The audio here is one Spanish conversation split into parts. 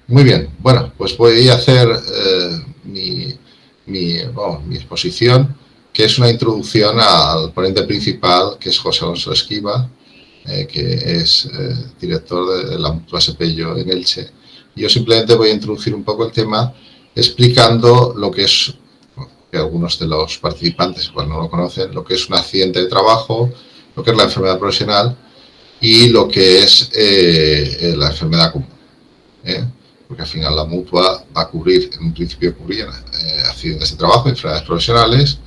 Muy bien, bueno, pues voy a hacer mi exposición, que es una introducción al ponente principal, que es José Alonso Esquiva, que es director de la Mutua Sepello en Elche. Y yo simplemente voy a introducir un poco el tema explicando lo que es, que algunos de los participantes igual no lo conocen, lo que es un accidente de trabajo, lo que es la enfermedad profesional y lo que es la enfermedad común. Porque al final la Mutua va a cubrir, en un principio cubría accidentes de trabajo, enfermedades profesionales,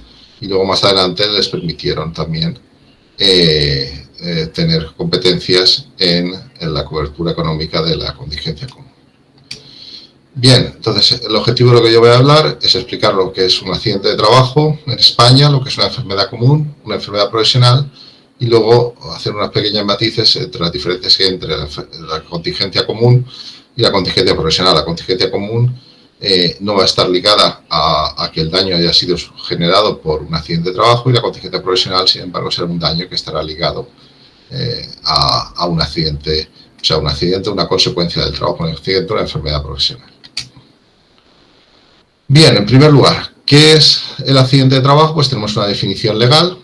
y luego más adelante les permitieron también tener competencias en la cobertura económica de la contingencia común. Bien, entonces el objetivo de lo que yo voy a hablar es explicar lo que es un accidente de trabajo en España, lo que es una enfermedad común, una enfermedad profesional, y luego hacer unas pequeñas matices entre las diferencias que hay entre la contingencia común y la contingencia profesional. La contingencia común no va a estar ligada a que el daño haya sido generado por un accidente de trabajo, y la contingencia profesional, sin embargo, será un daño que estará ligado a un accidente, o sea, un accidente, una consecuencia del trabajo, un accidente, una enfermedad profesional. Bien, en primer lugar, ¿qué es el accidente de trabajo? Pues tenemos una definición legal,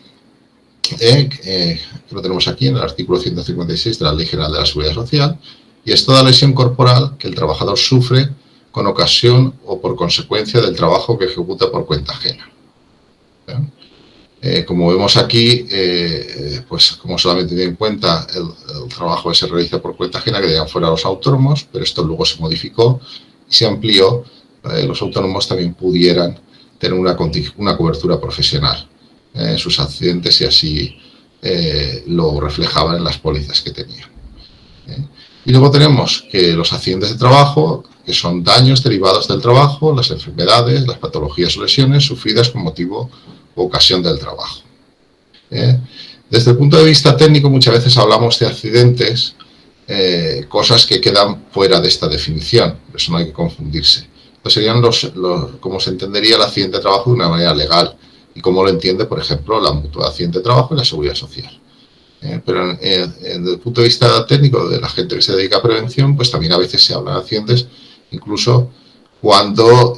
que lo tenemos aquí en el artículo 156 de la Ley General de la Seguridad Social, y es toda lesión corporal que el trabajador sufre con ocasión o por consecuencia del trabajo que ejecuta por cuenta ajena. Como vemos aquí, pues como solamente tiene en cuenta el trabajo que se realiza por cuenta ajena, que dejan fuera los autónomos, pero esto luego se modificó y se amplió. Los autónomos también pudieran tener una cobertura profesional en sus accidentes, y así lo reflejaban en las pólizas que tenían. Y luego tenemos que los accidentes de trabajo, que son daños derivados del trabajo, las enfermedades, las patologías o lesiones sufridas con motivo o ocasión del trabajo. Desde el punto de vista técnico, muchas veces hablamos de accidentes, cosas que quedan fuera de esta definición, por eso no hay que confundirse. Serían cómo se entendería el accidente de trabajo de una manera legal, y cómo lo entiende, por ejemplo, la Mutua de Accidente de Trabajo y la Seguridad Social. Pero desde el punto de vista técnico de la gente que se dedica a prevención, pues también a veces se habla de accidentes, incluso cuando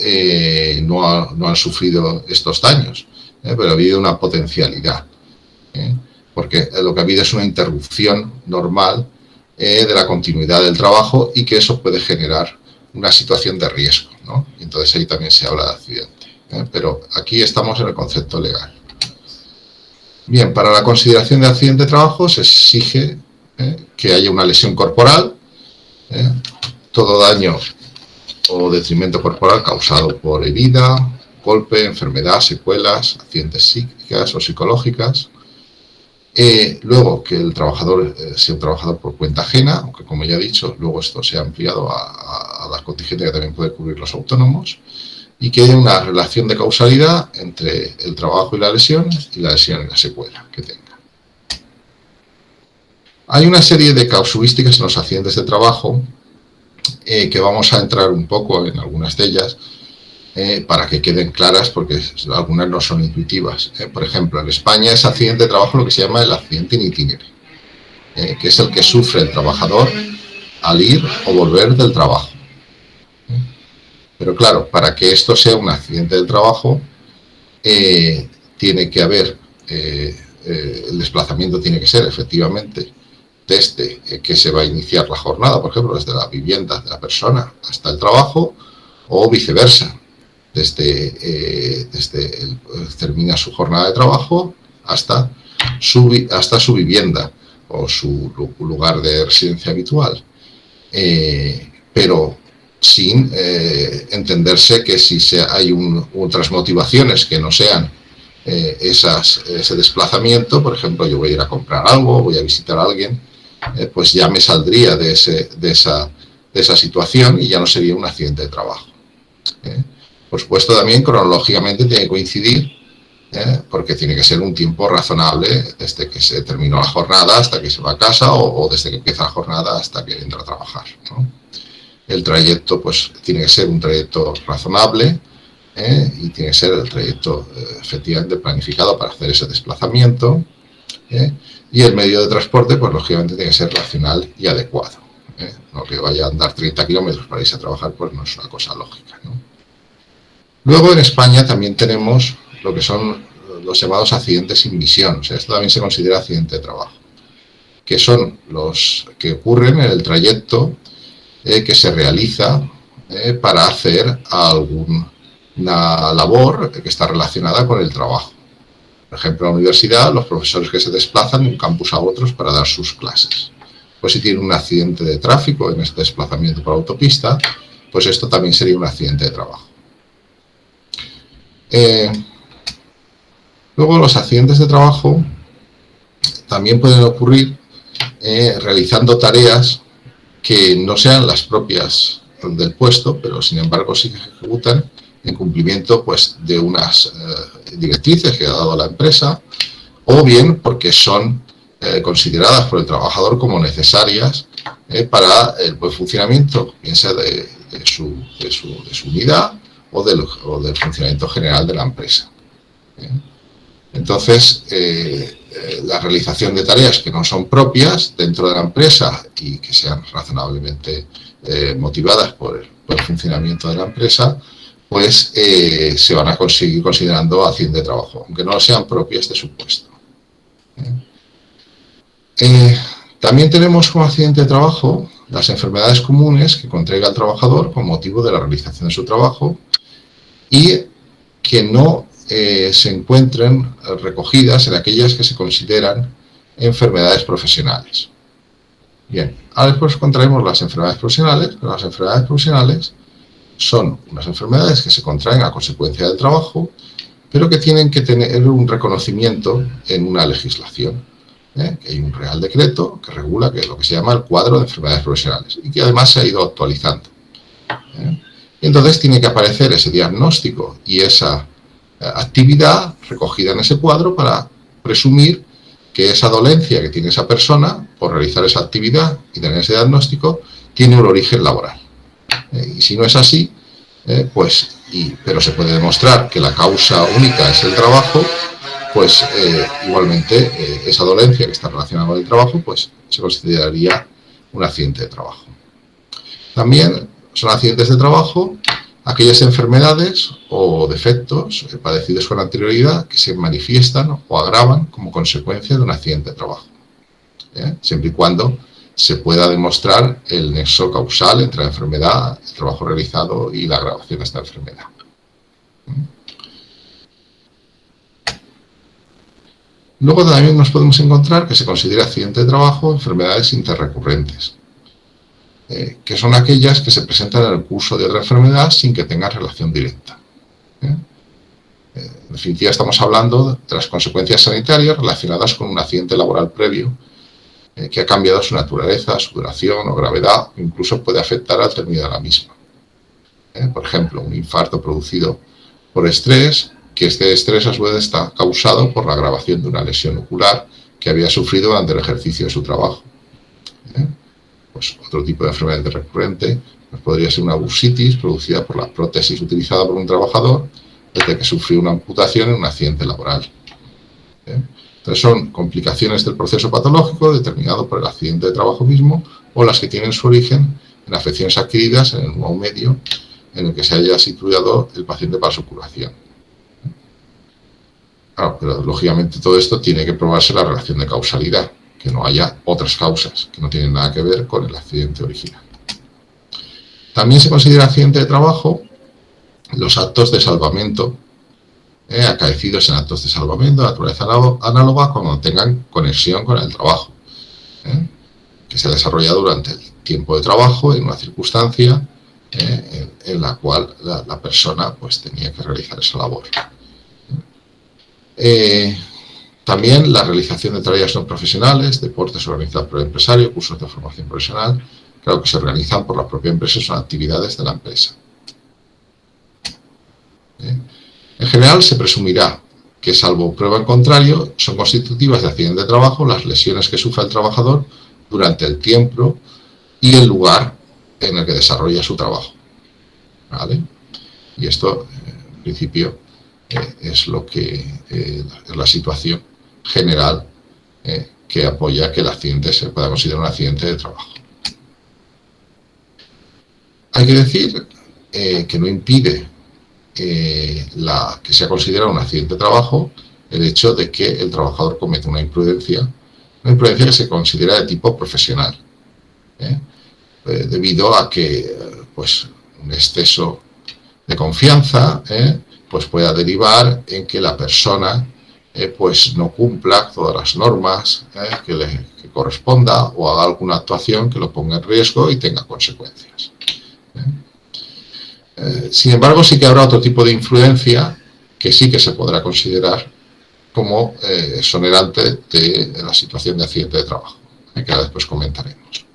no han sufrido estos daños, pero ha habido una potencialidad, porque lo que ha habido es una interrupción normal de la continuidad del trabajo, y que eso puede generar una situación de riesgo, ¿no? Y entonces ahí también se habla de accidente, pero aquí estamos en el concepto legal. Bien, para la consideración de accidente de trabajo se exige que haya una lesión corporal, todo daño o detrimento corporal causado por herida, golpe, enfermedad, secuelas, accidentes psíquicas o psicológicas. Luego, que el trabajador sea un trabajador por cuenta ajena, aunque como ya he dicho, luego esto se ha ampliado a la contingencia que también puede cubrir los autónomos, y que haya una relación de causalidad entre el trabajo y la lesión y la secuela que tenga. Hay una serie de casuísticas en los accidentes de trabajo que vamos a entrar un poco en algunas de ellas para que queden claras, porque algunas no son intuitivas. Por ejemplo, en España es accidente de trabajo lo que se llama el accidente in itinere, que es el que sufre el trabajador al ir o volver del trabajo. Pero claro, para que esto sea un accidente del trabajo, tiene que haber, el desplazamiento tiene que ser efectivamente desde que se va a iniciar la jornada, por ejemplo, desde la vivienda de la persona hasta el trabajo, o viceversa, desde termina su jornada de trabajo hasta su vivienda o su lugar de residencia habitual. Pero sin entenderse que si hay otras motivaciones que no sean ese desplazamiento, por ejemplo, yo voy a ir a comprar algo, voy a visitar a alguien, pues ya me saldría de esa situación y ya no sería un accidente de trabajo. Por supuesto, también cronológicamente tiene que coincidir, porque tiene que ser un tiempo razonable desde que se terminó la jornada hasta que se va a casa, o desde que empieza la jornada hasta que entra a trabajar, ¿no? El trayecto pues tiene que ser un trayecto razonable, y tiene que ser el trayecto efectivamente planificado para hacer ese desplazamiento. Y el medio de transporte, pues lógicamente tiene que ser racional y adecuado. No que vaya a andar 30 kilómetros para irse a trabajar, pues no es una cosa lógica, ¿no? Luego en España también tenemos lo que son los llamados accidentes sin misión. O sea, esto también se considera accidente de trabajo, que son los que ocurren en el trayecto que se realiza para hacer alguna labor que está relacionada con el trabajo. Por ejemplo, en la universidad, los profesores que se desplazan de un campus a otros para dar sus clases. Pues si tienen un accidente de tráfico en este desplazamiento por autopista, pues esto también sería un accidente de trabajo. Luego, los accidentes de trabajo también pueden ocurrir realizando tareas que no sean las propias del puesto, pero sin embargo sí que se ejecutan en cumplimiento pues, de unas directrices que ha dado la empresa, o bien porque son consideradas por el trabajador como necesarias para el buen funcionamiento, bien sea de su unidad o del funcionamiento general de la empresa. Entonces, la realización de tareas que no son propias dentro de la empresa y que sean razonablemente motivadas por el funcionamiento de la empresa, pues se van a seguir considerando accidente de trabajo, aunque no sean propias de su puesto. También tenemos como accidente de trabajo las enfermedades comunes que contraiga el trabajador con motivo de la realización de su trabajo y que no se encuentren recogidas en aquellas que se consideran enfermedades profesionales. Bien, ahora después contraemos las enfermedades profesionales, pero las enfermedades profesionales son unas enfermedades que se contraen a consecuencia del trabajo, pero que tienen que tener un reconocimiento en una legislación. Que hay un Real Decreto que regula lo que se llama el cuadro de enfermedades profesionales y que además se ha ido actualizando. Y entonces tiene que aparecer ese diagnóstico y esa actividad recogida en ese cuadro para presumir que esa dolencia que tiene esa persona por realizar esa actividad y tener ese diagnóstico tiene un origen laboral. Y si no es así, pero se puede demostrar que la causa única es el trabajo, pues igualmente esa dolencia que está relacionada con el trabajo, pues se consideraría un accidente de trabajo. También son accidentes de trabajo aquellas enfermedades o defectos padecidos con anterioridad que se manifiestan o agravan como consecuencia de un accidente de trabajo, siempre y cuando se pueda demostrar el nexo causal entre la enfermedad, el trabajo realizado y la agravación de esta enfermedad. Luego también nos podemos encontrar que se considera accidente de trabajo enfermedades interrecurrentes, que son aquellas que se presentan en el curso de otra enfermedad sin que tengan relación directa. En definitiva, estamos hablando de las consecuencias sanitarias relacionadas con un accidente laboral previo que ha cambiado su naturaleza, su duración o gravedad, o incluso puede afectar al término de la misma. Por ejemplo, un infarto producido por estrés, que este estrés a su vez está causado por la agravación de una lesión ocular que había sufrido durante el ejercicio de su trabajo. Pues otro tipo de enfermedad recurrente pues podría ser una bursitis producida por la prótesis utilizada por un trabajador desde que sufrió una amputación en un accidente laboral. Entonces son complicaciones del proceso patológico determinado por el accidente de trabajo mismo o las que tienen su origen en afecciones adquiridas en el nuevo medio en el que se haya situado el paciente para su curación. Claro, pero lógicamente todo esto tiene que probarse la relación de causalidad, que no haya otras causas que no tienen nada que ver con el accidente original. También se considera accidente de trabajo los actos de salvamento, acaecidos en actos de salvamento de naturaleza análoga cuando tengan conexión con el trabajo, que se desarrolla durante el tiempo de trabajo en una circunstancia en la cual la persona pues, tenía que realizar esa labor. También la realización de tareas no profesionales, deportes organizados por el empresario, cursos de formación profesional, claro que se organizan por la propia empresa y son actividades de la empresa. En general se presumirá que, salvo prueba en contrario, son constitutivas de accidente de trabajo las lesiones que sufra el trabajador durante el tiempo y el lugar en el que desarrolla su trabajo. ¿Vale? Y esto, en principio, es lo que es la situación general que apoya que el accidente se pueda considerar un accidente de trabajo. Hay que decir que no impide que sea considerado un accidente de trabajo el hecho de que el trabajador cometa una imprudencia que se considera de tipo profesional, debido a que pues, un exceso de confianza pues pueda derivar en que la persona pues no cumpla todas las normas que corresponda o haga alguna actuación que lo ponga en riesgo y tenga consecuencias. Sin embargo, sí que habrá otro tipo de influencia que sí que se podrá considerar como exonerante de la situación de accidente de trabajo, que ahora después comentaremos.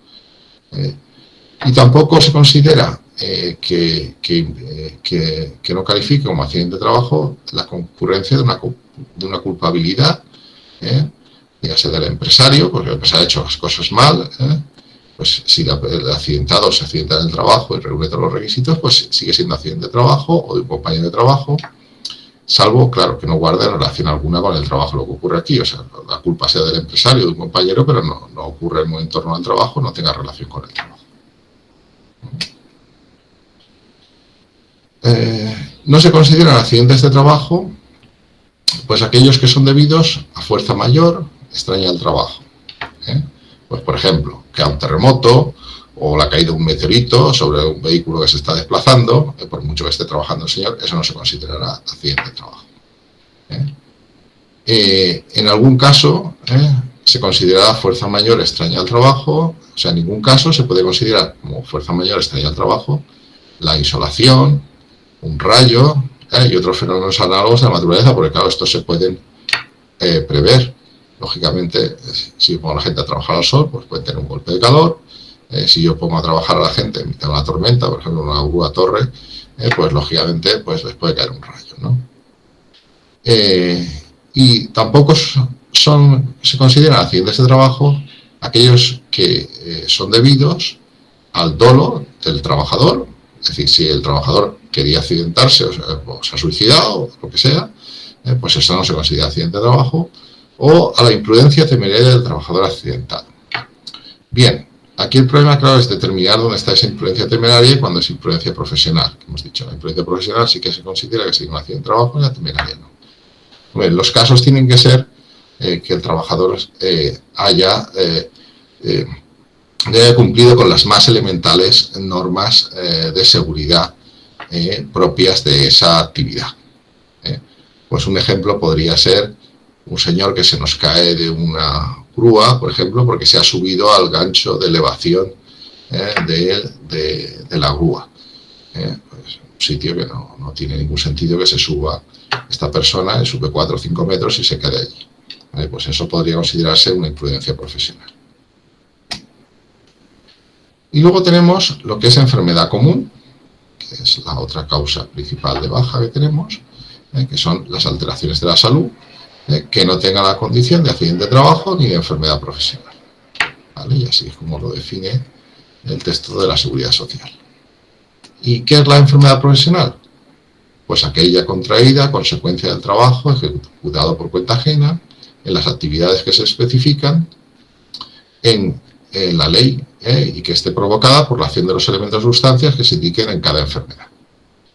Y tampoco se considera que no califique como accidente de trabajo la concurrencia de una culpabilidad, ya sea del empresario, porque el empresario ha hecho las cosas mal, pues si el accidentado se accidenta en el trabajo y reúne todos los requisitos, pues sigue siendo accidente de trabajo o de un compañero de trabajo, salvo, claro, que no guarde relación alguna con el trabajo lo que ocurre aquí, o sea, la culpa sea del empresario o de un compañero, pero no ocurre en torno al trabajo, no tenga relación con el trabajo. No se consideran accidentes de trabajo pues aquellos que son debidos a fuerza mayor extraña al trabajo. Pues por ejemplo, que a un terremoto o la caída de un meteorito sobre un vehículo que se está desplazando, por mucho que esté trabajando el señor, eso no se considerará accidente de trabajo. En algún caso se considera fuerza mayor extraña al trabajo, o sea, en ningún caso se puede considerar como fuerza mayor extraña al trabajo la insolación, un rayo y otros fenómenos análogos de la naturaleza, porque claro, estos se pueden prever. Lógicamente, si pongo a la gente a trabajar al sol, pues puede tener un golpe de calor. Si yo pongo a trabajar a la gente en mitad de una tormenta, por ejemplo, una grúa torre, pues lógicamente pues les puede caer un rayo, ¿no? Y tampoco se consideran accidentes de trabajo aquellos que son debidos al dolo del trabajador, es decir, si el trabajador quería accidentarse o se ha suicidado o lo que sea, pues eso no se considera accidente de trabajo, o a la imprudencia temeraria del trabajador accidentado. Bien, aquí el problema, claro, es determinar dónde está esa imprudencia temeraria y cuándo es imprudencia profesional. Que hemos dicho, la imprudencia profesional sí que se considera que sería un accidente de trabajo y la temeraria no. Bueno, los casos tienen que ser que el trabajador haya cumplido con las más elementales normas de seguridad propias de esa actividad. Pues un ejemplo podría ser un señor que se nos cae de una grúa, por ejemplo, porque se ha subido al gancho de elevación de la grúa. Pues un sitio que no tiene ningún sentido que se suba esta persona, sube 4 o 5 metros y se quede allí. Pues eso podría considerarse una imprudencia profesional. Y luego tenemos lo que es enfermedad común, que es la otra causa principal de baja que tenemos, que son las alteraciones de la salud, que no tengan la condición de accidente de trabajo ni de enfermedad profesional. ¿Vale? Y así es como lo define el texto de la Seguridad Social. ¿Y qué es la enfermedad profesional? Pues aquella contraída a consecuencia del trabajo ejecutado por cuenta ajena, en las actividades que se especifican en la ley y que esté provocada por la acción de los elementos o sustancias que se indiquen en cada enfermedad.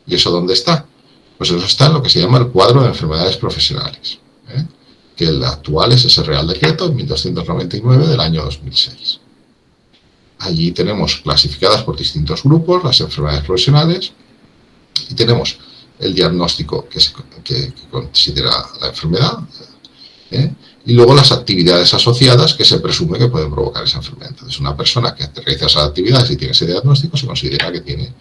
¿Y eso dónde está? Pues eso está en lo que se llama el cuadro de enfermedades profesionales, que el actual es ese Real Decreto 1299 del año 2006. Allí tenemos clasificadas por distintos grupos las enfermedades profesionales y tenemos el diagnóstico que considera la enfermedad, y luego las actividades asociadas que se presume que pueden provocar esa enfermedad. Entonces, una persona que realiza esas actividades y tiene ese diagnóstico se considera que tiene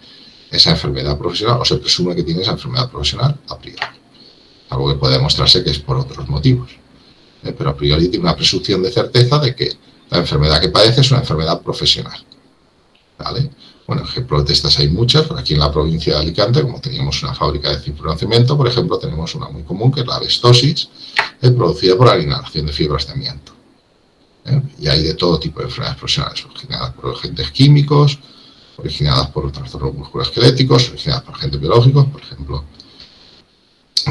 esa enfermedad profesional o se presume que tiene esa enfermedad profesional a priori. Algo que puede demostrarse que es por otros motivos. Pero a priori tiene una presunción de certeza de que la enfermedad que padece es una enfermedad profesional. ¿Vale? Bueno, ejemplos de estas hay muchas, pero aquí en la provincia de Alicante, como teníamos una fábrica de cinturón cemento, por ejemplo, tenemos una muy común, que es la abestosis, producida por la inhalación de fibras de amianto. Y hay de todo tipo de enfermedades profesionales, originadas por agentes químicos, originadas por trastornos musculoesqueléticos, originadas por agentes biológicos, por ejemplo,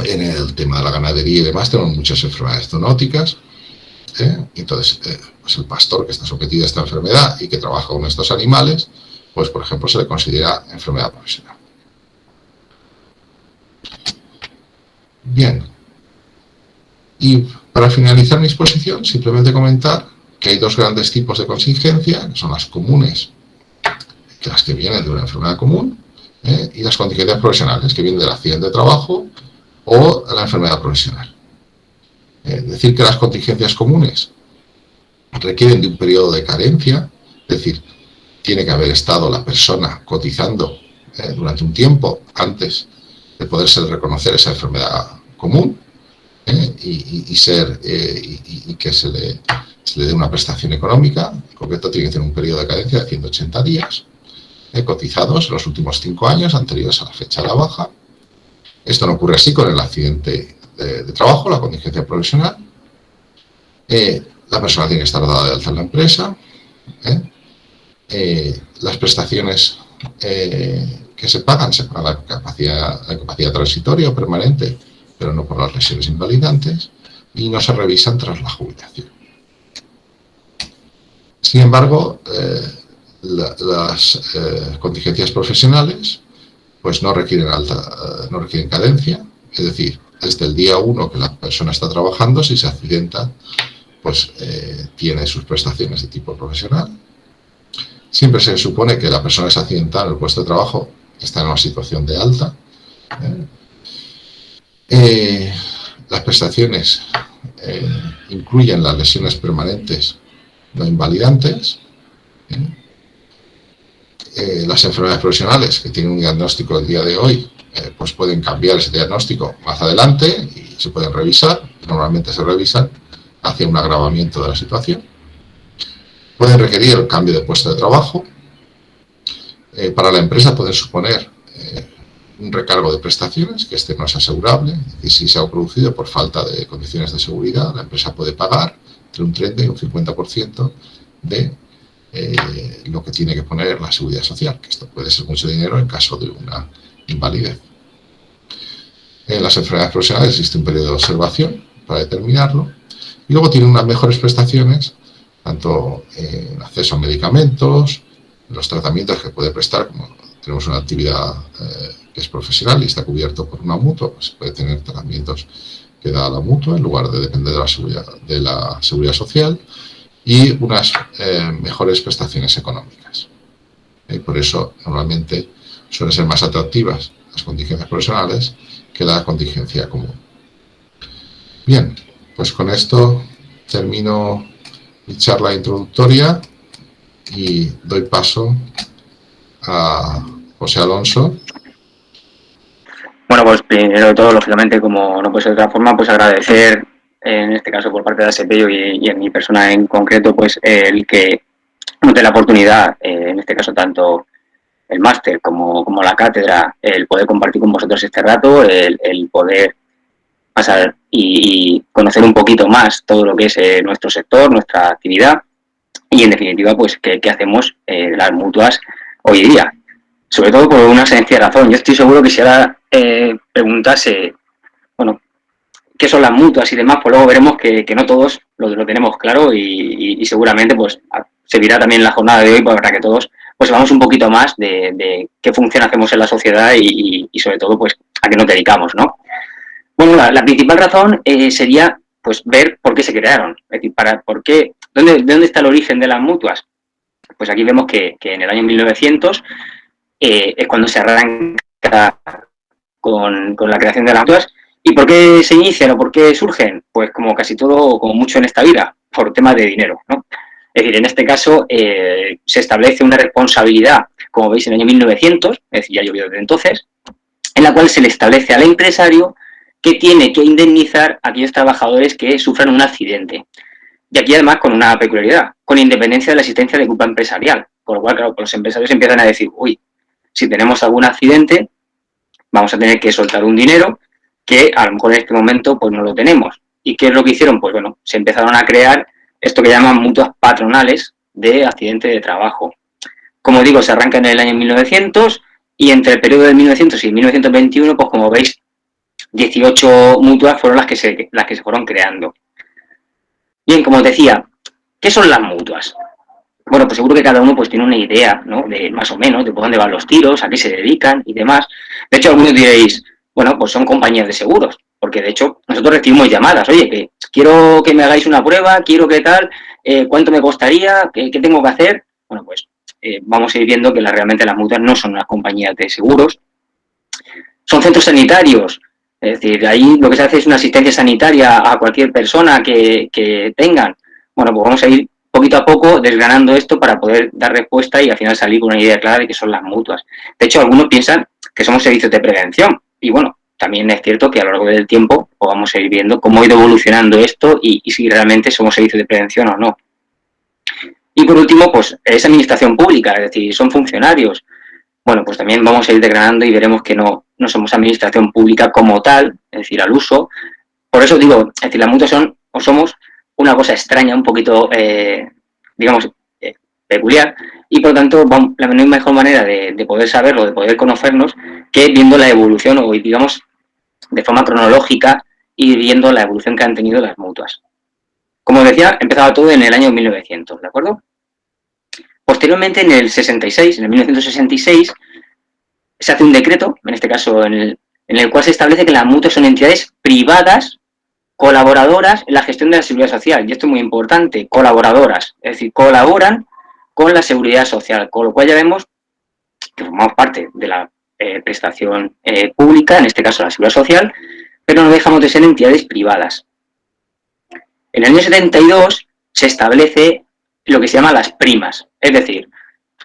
en el tema de la ganadería y demás tenemos muchas enfermedades zoonóticas, Entonces, pues el pastor que está sometido a esta enfermedad y que trabaja con estos animales, pues por ejemplo se le considera enfermedad profesional. Bien. Y para finalizar mi exposición, simplemente comentar que hay dos grandes tipos de contingencia, que son las comunes, que las que vienen de una enfermedad común, y las contingencias profesionales, que vienen del accidente de trabajo o la enfermedad profesional. Decir que las contingencias comunes requieren de un periodo de carencia, es decir, tiene que haber estado la persona cotizando durante un tiempo antes de poderse reconocer esa enfermedad común, y que se le dé una prestación económica. En concreto, tiene que tener un periodo de cadencia de 180 días cotizados en los últimos 5 años anteriores a la fecha de la baja. Esto no ocurre así con el accidente de trabajo, la contingencia profesional. La persona tiene que estar dada de alta en la empresa. Las prestaciones que se pagan la capacidad transitoria o permanente, pero no por las lesiones invalidantes, y no se revisan tras la jubilación. Sin embargo, las contingencias profesionales pues no requieren cadencia, es decir, desde el día 1 que la persona está trabajando, si se accidenta, pues tiene sus prestaciones de tipo profesional. Siempre se supone que la persona que se accidenta en el puesto de trabajo está en una situación de alta. Las prestaciones incluyen las lesiones permanentes no invalidantes, las enfermedades profesionales que tienen un diagnóstico el día de hoy, pues pueden cambiar ese diagnóstico más adelante y se pueden revisar. Normalmente se revisan hacia un agravamiento de la situación. Pueden requerir el cambio de puesto de trabajo. Para la empresa pueden suponer un recargo de prestaciones, que este no es asegurable, es decir, si se ha producido por falta de condiciones de seguridad, la empresa puede pagar entre un 30 y un 50% de lo que tiene que poner la seguridad social, que esto puede ser mucho dinero en caso de una invalidez. En las enfermedades profesionales existe un periodo de observación para determinarlo, y luego tiene unas mejores prestaciones, tanto en acceso a medicamentos, los tratamientos que puede prestar, como tenemos una actividad que es profesional y está cubierto por una mutua, pues puede tener tratamientos que da la mutua en lugar de depender de la seguridad social, y unas mejores prestaciones económicas. Y por eso normalmente suelen ser más atractivas las contingencias profesionales que la contingencia común. Bien, pues con esto termino mi charla introductoria y doy paso a José Alonso. Bueno, pues primero de todo, lógicamente, como no puede ser de otra forma, pues agradecer, en este caso por parte de ASPEO y en mi persona en concreto, pues el que nos dé la oportunidad, en este caso tanto el máster como la cátedra, el poder compartir con vosotros este rato, el poder pasar y conocer un poquito más todo lo que es nuestro sector, nuestra actividad y, en definitiva, pues qué hacemos las mutuas hoy día. Sobre todo por una sencilla razón. Yo estoy seguro que si ahora preguntase, bueno, qué son las mutuas y demás, pues luego veremos que no todos lo tenemos claro y seguramente pues servirá también la jornada de hoy para que todos pues sepamos un poquito más de qué función hacemos en la sociedad y sobre todo pues a qué nos dedicamos, ¿no? Bueno, la principal razón sería pues ver por qué se crearon, es decir, ¿de dónde está el origen de las mutuas? Pues aquí vemos que en el año 1900 es cuando se arranca con la creación de las mutuas. ¿Y por qué se inician o por qué surgen? Pues como casi todo, como mucho en esta vida, por temas de dinero, ¿no? Es decir, en este caso se establece una responsabilidad, como veis, en el año 1900, es decir, ya llovió desde entonces, en la cual se le establece al empresario que tiene que indemnizar a aquellos trabajadores que sufran un accidente. Y aquí, además, con una peculiaridad, con independencia de la existencia de culpa empresarial. Por lo cual, claro, los empresarios empiezan a decir, uy, si tenemos algún accidente, vamos a tener que soltar un dinero que a lo mejor en este momento pues no lo tenemos. ¿Y qué es lo que hicieron? Pues bueno, se empezaron a crear esto que llaman mutuas patronales de accidente de trabajo. Como digo, se arranca en el año 1900 y entre el periodo de 1900 y 1921, pues como veis, 18 mutuas fueron las que se fueron creando. Bien, como os decía, ¿qué son las mutuas? Bueno, pues seguro que cada uno pues tiene una idea, ¿no? De más o menos, de por dónde van los tiros, a qué se dedican y demás. De hecho, algunos diréis, bueno, pues son compañías de seguros, porque de hecho nosotros recibimos llamadas, oye, que quiero que me hagáis una prueba, quiero que tal, cuánto me costaría, qué tengo que hacer. Bueno, pues vamos a ir viendo que realmente las mutuas no son unas compañías de seguros, son centros sanitarios. Es decir, ahí lo que se hace es una asistencia sanitaria a cualquier persona que tengan. Bueno, pues vamos a ir poquito a poco desgranando esto para poder dar respuesta y al final salir con una idea clara de qué son las mutuas. De hecho, algunos piensan que somos servicios de prevención y bueno, también es cierto que a lo largo del tiempo pues vamos a ir viendo cómo ha ido evolucionando esto y si realmente somos servicios de prevención o no. Y por último, pues es administración pública, es decir, son funcionarios. Bueno, pues también vamos a ir desgranando y veremos que no somos administración pública como tal, es decir, al uso. Por eso digo, es decir, las mutuas son o somos una cosa extraña, un poquito, digamos, peculiar, y por lo tanto la mejor manera de poder saberlo, de poder conocernos, que viendo la evolución o digamos de forma cronológica y viendo la evolución que han tenido las mutuas. Como decía, empezaba todo en el año 1900, ¿de acuerdo? Posteriormente, en el 66, en el 1966, se hace un decreto, en este caso en el cual se establece que las mutuas son entidades privadas colaboradoras en la gestión de la seguridad social. Y esto es muy importante, colaboradoras, es decir, colaboran con la seguridad social, con lo cual ya vemos que formamos parte de la prestación pública, en este caso la seguridad social, pero no dejamos de ser entidades privadas. En el año 72 se establece lo que se llama las primas, es decir,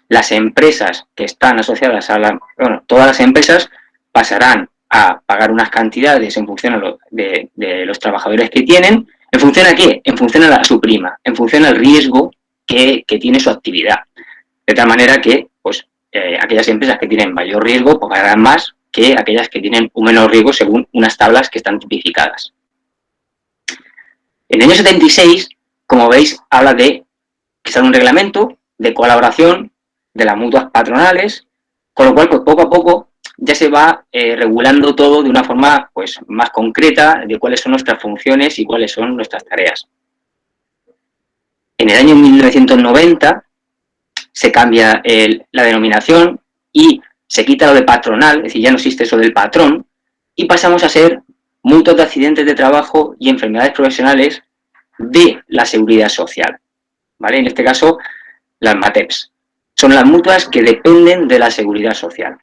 las empresas que están asociadas a todas las empresas pasarán a pagar unas cantidades en función de los trabajadores que tienen. ¿En función a qué? En función a su prima, en función al riesgo que tiene su actividad. De tal manera que pues, aquellas empresas que tienen mayor riesgo pues, pagarán más que aquellas que tienen un menor riesgo según unas tablas que están tipificadas. En el año 76, como veis, habla de que sale un reglamento de colaboración de las mutuas patronales, con lo cual pues, poco a poco ya se va regulando todo de una forma pues, más concreta de cuáles son nuestras funciones y cuáles son nuestras tareas. En el año 1990 se cambia la denominación y se quita lo de patronal, es decir, ya no existe eso del patrón, y pasamos a ser mutuas de accidentes de trabajo y enfermedades profesionales de la seguridad social. ¿Vale? En este caso, las MATEPS. Son las mutuas que dependen de la seguridad social.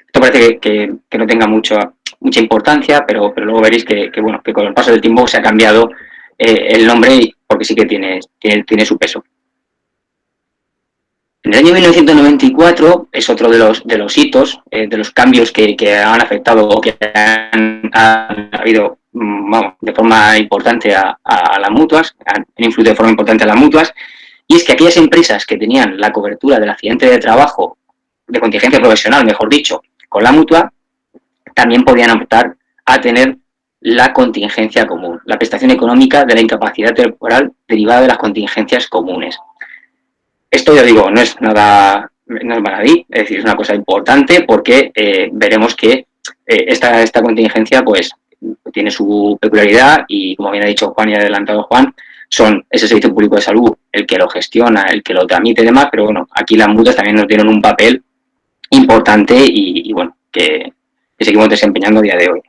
Esto parece que no tenga mucha importancia, pero luego veréis que con el paso del tiempo se ha cambiado el nombre porque sí que tiene su peso. En el año 1994 es otro de los hitos, de los cambios que han afectado o que han habido de forma importante a las mutuas, han influido de forma importante a las mutuas, y es que aquellas empresas que tenían la cobertura del accidente de trabajo, de contingencia profesional, mejor dicho, con la mutua, también podían optar a tener la contingencia común, la prestación económica de la incapacidad temporal derivada de las contingencias comunes. Esto, ya digo, no es baladí, es decir, es una cosa importante porque veremos que esta contingencia pues tiene su peculiaridad y, como bien ha dicho Juan y ha adelantado Juan, son ese servicio público de salud el que lo gestiona, el que lo tramite y demás, pero bueno, aquí las mutuas también nos tienen un papel importante y bueno, que seguimos desempeñando a día de hoy.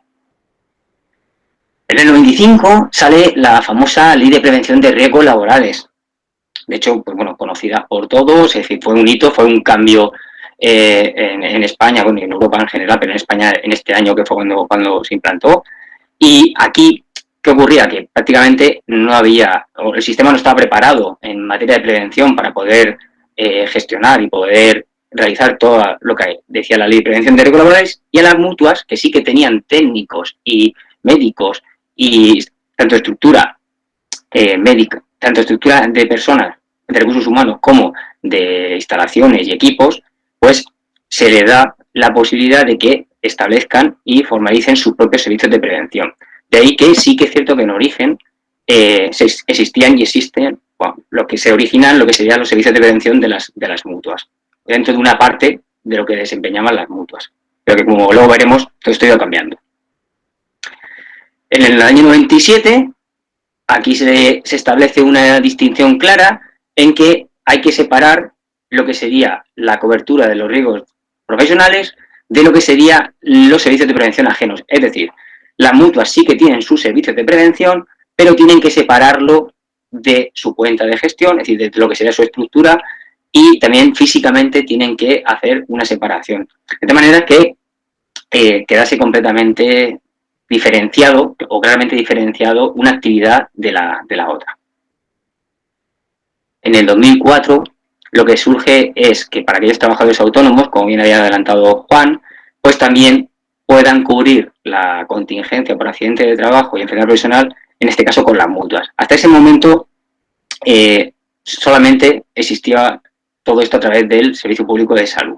En el 95 sale la famosa Ley de Prevención de Riesgos Laborales. De hecho, pues bueno, conocida por todos, es decir, fue un hito, fue un cambio en España, bueno, y en Europa en general, pero en España en este año que fue cuando se implantó. Y aquí, ¿qué ocurría? Que prácticamente no había, o el sistema no estaba preparado en materia de prevención para poder gestionar y poder realizar todo lo que decía la Ley de Prevención de Riesgos Laborales, y a las mutuas, que sí que tenían técnicos y médicos y tanto estructura médica, tanto estructura de personas, de recursos humanos, como de instalaciones y equipos, pues se le da la posibilidad de que establezcan y formalicen sus propios servicios de prevención. De ahí que sí que es cierto que en origen existían y existen lo que se originan, lo que serían los servicios de prevención de las mutuas, dentro de una parte de lo que desempeñaban las mutuas. Pero que, como luego veremos, todo esto ha ido cambiando. En el año 97 aquí se establece una distinción clara en que hay que separar lo que sería la cobertura de los riesgos profesionales de lo que serían los servicios de prevención ajenos. Es decir, las mutuas sí que tienen sus servicios de prevención, pero tienen que separarlo de su cuenta de gestión, es decir, de lo que sería su estructura, y también físicamente tienen que hacer una separación. De tal manera que quedase completamente diferenciado o claramente diferenciado una actividad de la otra. En el 2004 lo que surge es que para aquellos trabajadores autónomos, como bien había adelantado Juan, pues también puedan cubrir la contingencia por accidente de trabajo y enfermedad profesional, en este caso con las mutuas. Hasta ese momento solamente existía todo esto a través del Servicio Público de Salud.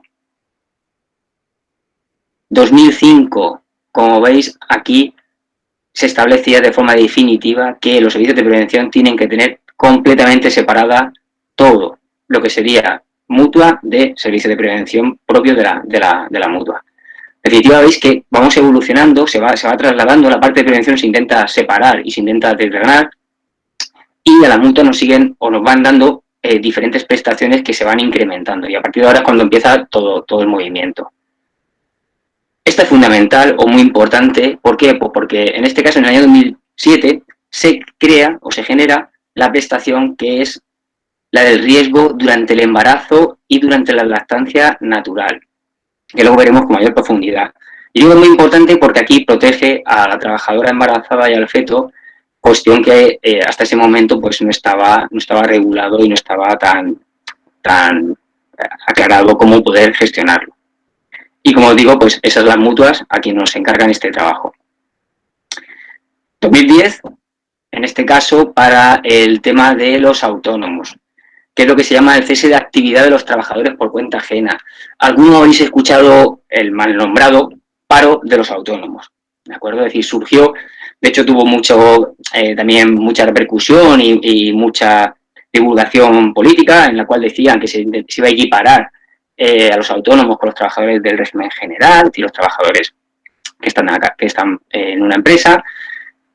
2005, como veis aquí, se establecía de forma definitiva que los servicios de prevención tienen que tener completamente separada todo lo que sería mutua de servicio de prevención propio de la mutua. En definitiva, veis que vamos evolucionando, se va trasladando, la parte de prevención se intenta separar y se intenta desgranar, y a la mutua nos siguen o nos van dando diferentes prestaciones que se van incrementando, y a partir de ahora es cuando empieza todo el movimiento. Esta es fundamental o muy importante. ¿Por qué? Pues porque en este caso, en el año 2007, se crea o se genera la prestación que es la del riesgo durante el embarazo y durante la lactancia natural, que luego veremos con mayor profundidad. Y digo que es muy importante porque aquí protege a la trabajadora embarazada y al feto, cuestión que hasta ese momento pues no estaba regulado y no estaba tan aclarado cómo poder gestionarlo. Y como os digo, pues esas las mutuas a quienes nos encargan este trabajo. 2010, en este caso, para el tema de los autónomos, que es lo que se llama el cese de actividad de los trabajadores por cuenta ajena. Algunos habéis escuchado el mal nombrado paro de los autónomos, ¿de acuerdo? Es decir, surgió, de hecho tuvo también mucha repercusión y mucha divulgación política, en la cual decían que se iba a equiparar a los autónomos con los trabajadores del régimen general y los trabajadores que están en una empresa.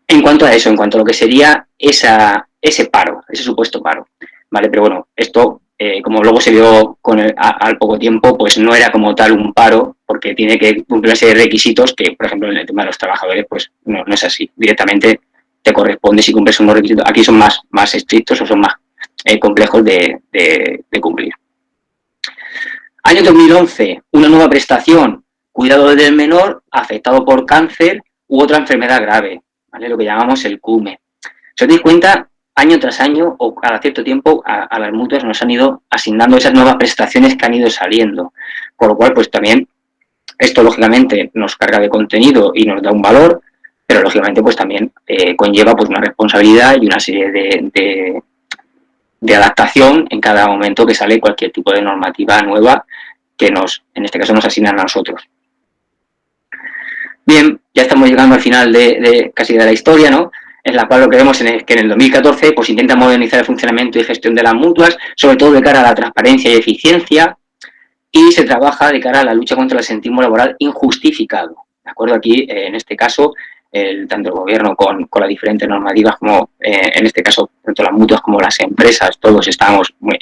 En cuanto a eso, en cuanto a lo que sería ese paro, ese supuesto paro, ¿vale? Pero bueno, esto, como luego se vio al poco tiempo, pues no era como tal un paro, porque tiene que cumplir una serie de requisitos que, por ejemplo, en el tema de los trabajadores, pues no es así. Directamente te corresponde si cumples unos requisitos. Aquí son más estrictos o son más complejos de cumplir. Año 2011, una nueva prestación, cuidado del menor afectado por cáncer u otra enfermedad grave, ¿vale? Lo que llamamos el CUME. Si os dais cuenta, año tras año o cada cierto tiempo a las mutuas nos han ido asignando esas nuevas prestaciones que han ido saliendo, con lo cual pues también esto lógicamente nos carga de contenido y nos da un valor, pero lógicamente pues también conlleva pues una responsabilidad y una serie de adaptación en cada momento que sale cualquier tipo de normativa nueva que en este caso nos asignan a nosotros. Bien, ya estamos llegando al final casi de la historia, ¿no? En la cual lo que vemos es que en el 2014 pues intenta modernizar el funcionamiento y gestión de las mutuas, sobre todo de cara a la transparencia y eficiencia, y se trabaja de cara a la lucha contra el absentismo laboral injustificado. ¿De acuerdo? Aquí, en este caso, tanto el gobierno con las diferentes normativas como, en este caso, tanto las mutuas como las empresas, todos estamos muy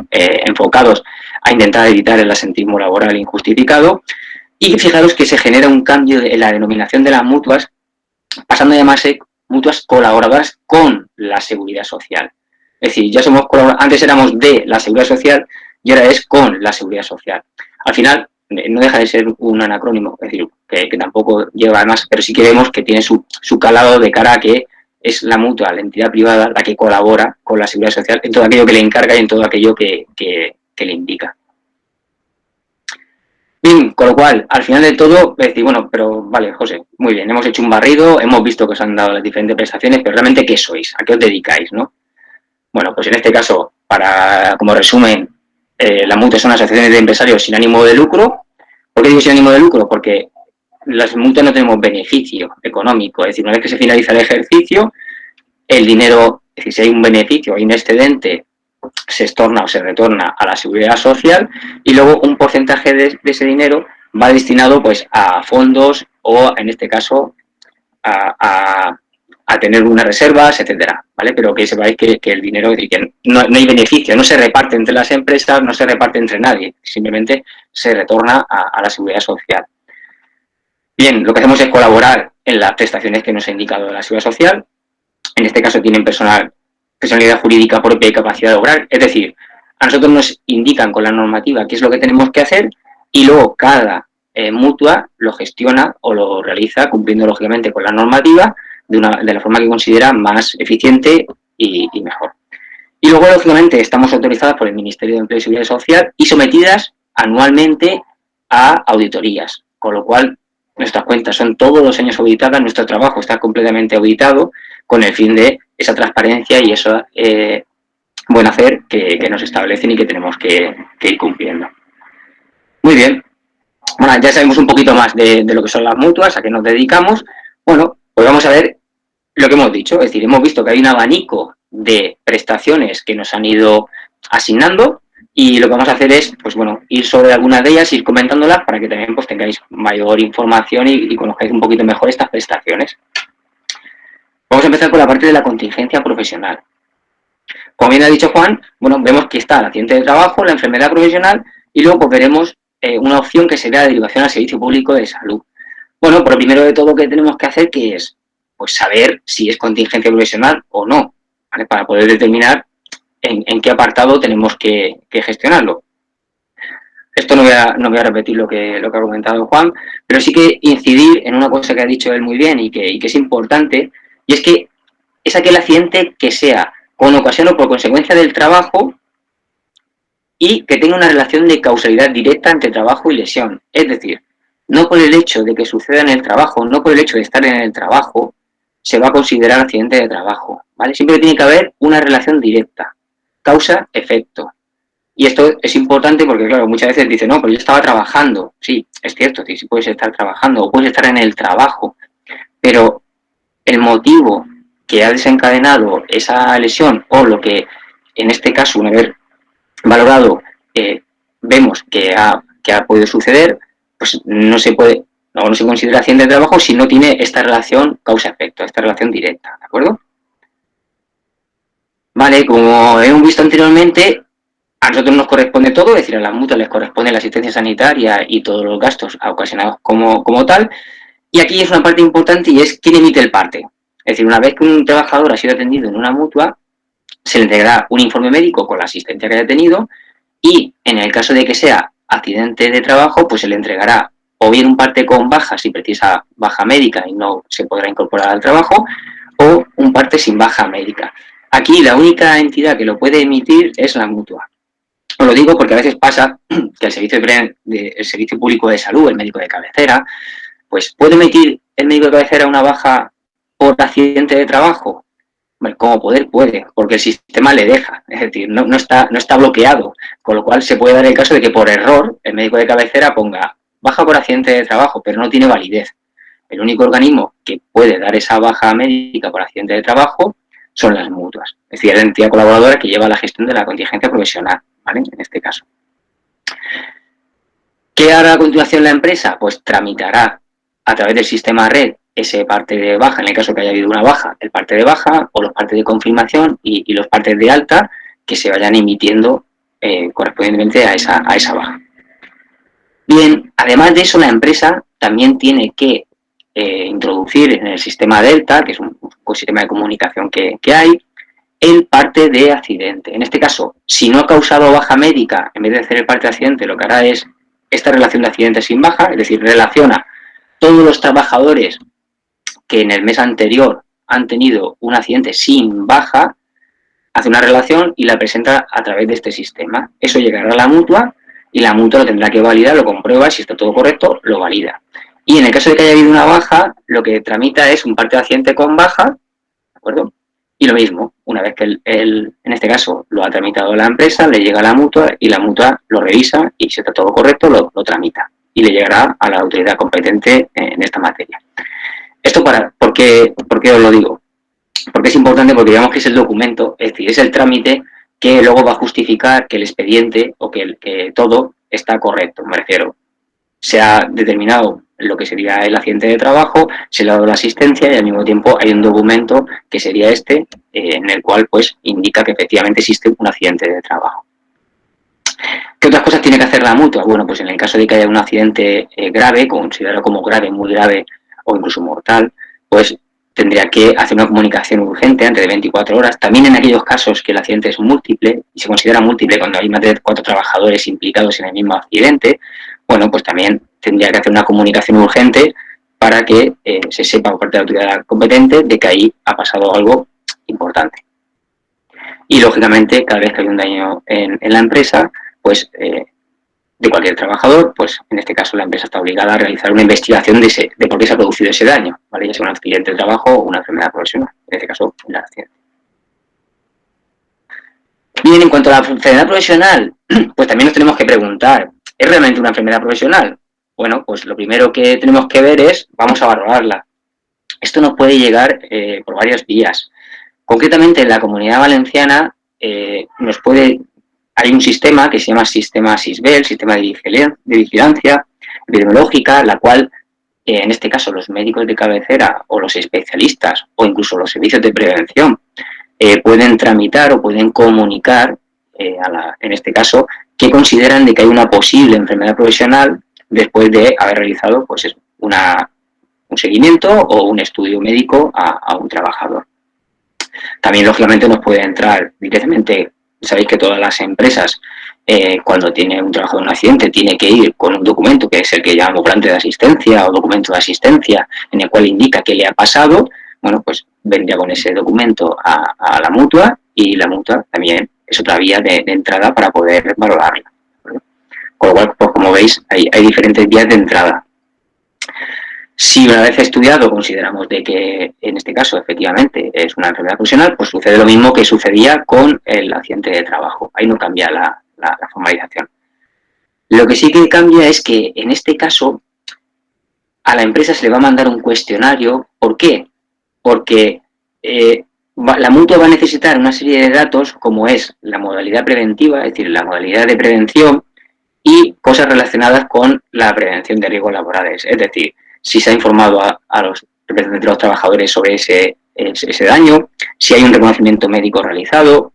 enfocados a intentar evitar el absentismo laboral injustificado. Y fijaros que se genera un cambio en la denominación de las mutuas, pasando a llamarse mutuas colaboradoras con la seguridad social. Es decir, antes éramos de la seguridad social y ahora es con la seguridad social. Al final, no deja de ser un anacrónimo, es decir, que tampoco lleva más, pero sí que vemos que tiene su calado de cara a que es la mutua, la entidad privada, la que colabora con la seguridad social en todo aquello que le encarga y en todo aquello que le indica. Bien, con lo cual, al final de todo, decir, bueno, pero vale, José, muy bien, hemos hecho un barrido, hemos visto que os han dado las diferentes prestaciones, pero realmente, ¿qué sois? ¿A qué os dedicáis, no? Bueno, pues en este caso, como resumen, la mutua son asociaciones de empresarios sin ánimo de lucro. ¿Por qué digo sin ánimo de lucro? Porque las mutuas no tenemos beneficio económico, es decir, una vez que se finaliza el ejercicio, el dinero, es decir, si hay un beneficio, hay un excedente, se estorna o se retorna a la seguridad social y luego un porcentaje de ese dinero va destinado pues a fondos o, en este caso, a a tener unas reservas, etcétera, ¿vale? Pero que sepáis que el dinero, es decir, que no hay beneficio, no se reparte entre las empresas, no se reparte entre nadie, simplemente se retorna a la seguridad social. Bien, lo que hacemos es colaborar en las prestaciones que nos ha indicado la seguridad social. En este caso tienen personalidad jurídica propia y capacidad de obrar, es decir, a nosotros nos indican con la normativa qué es lo que tenemos que hacer y luego cada mutua lo gestiona o lo realiza cumpliendo lógicamente con la normativa de la forma que considera más eficiente y mejor. Y luego, lógicamente, estamos autorizadas por el Ministerio de Empleo y Seguridad Social y sometidas anualmente a auditorías, con lo cual nuestras cuentas son todos los años auditadas, nuestro trabajo está completamente auditado con el fin de esa transparencia y eso buen hacer que nos establecen y que tenemos que ir cumpliendo. Muy bien. Bueno, ya sabemos un poquito más de lo que son las mutuas, a qué nos dedicamos. Bueno, pues vamos a ver lo que hemos dicho. Es decir, hemos visto que hay un abanico de prestaciones que nos han ido asignando y lo que vamos a hacer es, pues bueno, ir sobre algunas de ellas, ir comentándolas para que también pues tengáis mayor información y conozcáis un poquito mejor estas prestaciones. Vamos a empezar por la parte de la contingencia profesional. Como bien ha dicho Juan, bueno, vemos que está el accidente de trabajo, la enfermedad profesional y luego pues veremos una opción que sería la derivación al servicio público de salud. Bueno, por lo primero de todo que tenemos que hacer que es pues saber si es contingencia profesional o no, ¿vale? Para poder determinar en qué apartado tenemos que gestionarlo. Esto no voy a repetir lo que ha comentado Juan, pero sí que incidir en una cosa que ha dicho él muy bien y que es importante, y es que es aquel accidente que sea con ocasión o por consecuencia del trabajo y que tenga una relación de causalidad directa entre trabajo y lesión. Es decir, no por el hecho de que suceda en el trabajo, no por el hecho de estar en el trabajo, se va a considerar accidente de trabajo, ¿vale? Siempre tiene que haber una relación directa, causa-efecto. Y esto es importante porque, claro, muchas veces dicen, no, pero yo estaba trabajando. Sí, es cierto, sí puedes estar trabajando o puedes estar en el trabajo, pero el motivo que ha desencadenado esa lesión o lo que, en este caso, una vez valorado, vemos que ha podido suceder, pues no se considera accidente de trabajo si no tiene esta relación causa-efecto, esta relación directa, ¿de acuerdo? Vale, como hemos visto anteriormente, a nosotros nos corresponde todo, es decir, a las mutuas les corresponde la asistencia sanitaria y todos los gastos ocasionados como tal. Y aquí es una parte importante y es quién emite el parte. Es decir, una vez que un trabajador ha sido atendido en una mutua, se le entregará un informe médico con la asistencia que haya tenido y en el caso de que sea accidente de trabajo, pues se le entregará o bien un parte con baja si precisa baja médica y no se podrá incorporar al trabajo, o un parte sin baja médica. Aquí la única entidad que lo puede emitir es la mutua. Os lo digo porque a veces pasa que el servicio público de salud, el médico de cabecera, pues ¿puede emitir el médico de cabecera una baja por accidente de trabajo? Bueno, como poder puede, porque el sistema le deja, es decir, no está bloqueado, con lo cual se puede dar el caso de que por error el médico de cabecera ponga baja por accidente de trabajo, pero no tiene validez. El único organismo que puede dar esa baja médica por accidente de trabajo son las mutuas, es decir, la entidad colaboradora que lleva la gestión de la contingencia profesional, ¿vale? En este caso. ¿Qué hará a continuación la empresa? Pues tramitará a través del sistema red ese parte de baja, en el caso que haya habido una baja, el parte de baja o los partes de confirmación y los partes de alta que se vayan emitiendo correspondientemente a esa baja. Bien, además de eso, la empresa también tiene que introducir en el sistema Delta, que es un sistema de comunicación que hay, el parte de accidente. En este caso, si no ha causado baja médica, en vez de hacer el parte de accidente, lo que hará es esta relación de accidente sin baja, es decir, relaciona todos los trabajadores que en el mes anterior han tenido un accidente sin baja, hace una relación y la presenta a través de este sistema. Eso llegará a la mutua y la mutua lo tendrá que validar, lo comprueba, si está todo correcto, lo valida. Y en el caso de que haya habido una baja, lo que tramita es un parte de accidente con baja, ¿de acuerdo? Y lo mismo, una vez que en este caso lo ha tramitado la empresa, le llega a la mutua y la mutua lo revisa y si está todo correcto, lo tramita y le llegará a la autoridad competente en esta materia. ¿Esto por qué os lo digo? Porque es importante porque digamos que es el documento, es decir, es el trámite que luego va a justificar que el expediente o que todo está correcto, me refiero. se ha determinado lo que sería el accidente de trabajo, se le ha dado la asistencia y al mismo tiempo hay un documento que sería este, en el cual pues indica que efectivamente existe un accidente de trabajo. ¿Qué otras cosas tiene que hacer la mutua? Bueno, pues en el caso de que haya un accidente grave, considerado como grave, muy grave o incluso mortal, pues tendría que hacer una comunicación urgente antes de 24 horas. También en aquellos casos que el accidente es múltiple, y se considera múltiple cuando hay más de 4 trabajadores implicados en el mismo accidente, bueno, pues también tendría que hacer una comunicación urgente para que se sepa por parte de la autoridad competente de que ahí ha pasado algo importante. Y, lógicamente, cada vez que hay un daño en la empresa, pues de cualquier trabajador, pues en este caso la empresa está obligada a realizar una investigación de por qué se ha producido ese daño, ¿vale? Ya sea un accidente de trabajo o una enfermedad profesional, en este caso un accidente. Bien, en cuanto a la enfermedad profesional, pues también nos tenemos que preguntar, ¿es realmente una enfermedad profesional? Bueno, pues lo primero que tenemos que ver es, vamos a valorarla. Esto nos puede llegar por varias vías. Concretamente, en la Comunidad Valenciana hay un sistema que se llama Sistema SISBE, el Sistema de Vigilancia Epidemiológica, la cual, en este caso, los médicos de cabecera o los especialistas o incluso los servicios de prevención pueden tramitar o pueden comunicar, en este caso, que consideran de que hay una posible enfermedad profesional después de haber realizado pues, un seguimiento o un estudio médico a un trabajador. También, lógicamente, nos puede entrar directamente. Sabéis que todas las empresas, cuando tiene un trabajador en un accidente, tiene que ir con un documento que es el que llamamos volante de asistencia o documento de asistencia, en el cual indica qué le ha pasado. Bueno, pues vendría con ese documento a la mutua, y la mutua también es otra vía de entrada para poder valorarla. Con lo cual, pues como veis, hay diferentes vías de entrada. Si una vez estudiado consideramos de que en este caso efectivamente es una enfermedad profesional, pues sucede lo mismo que sucedía con el accidente de trabajo. Ahí no cambia la formalización. Lo que sí que cambia es que en este caso a la empresa se le va a mandar un cuestionario. ¿Por qué? Porque la mutua va a necesitar una serie de datos como es la modalidad preventiva, es decir, la modalidad de prevención y cosas relacionadas con la prevención de riesgos laborales. Es decir, si se ha informado a los representantes de los trabajadores sobre ese daño, si hay un reconocimiento médico realizado,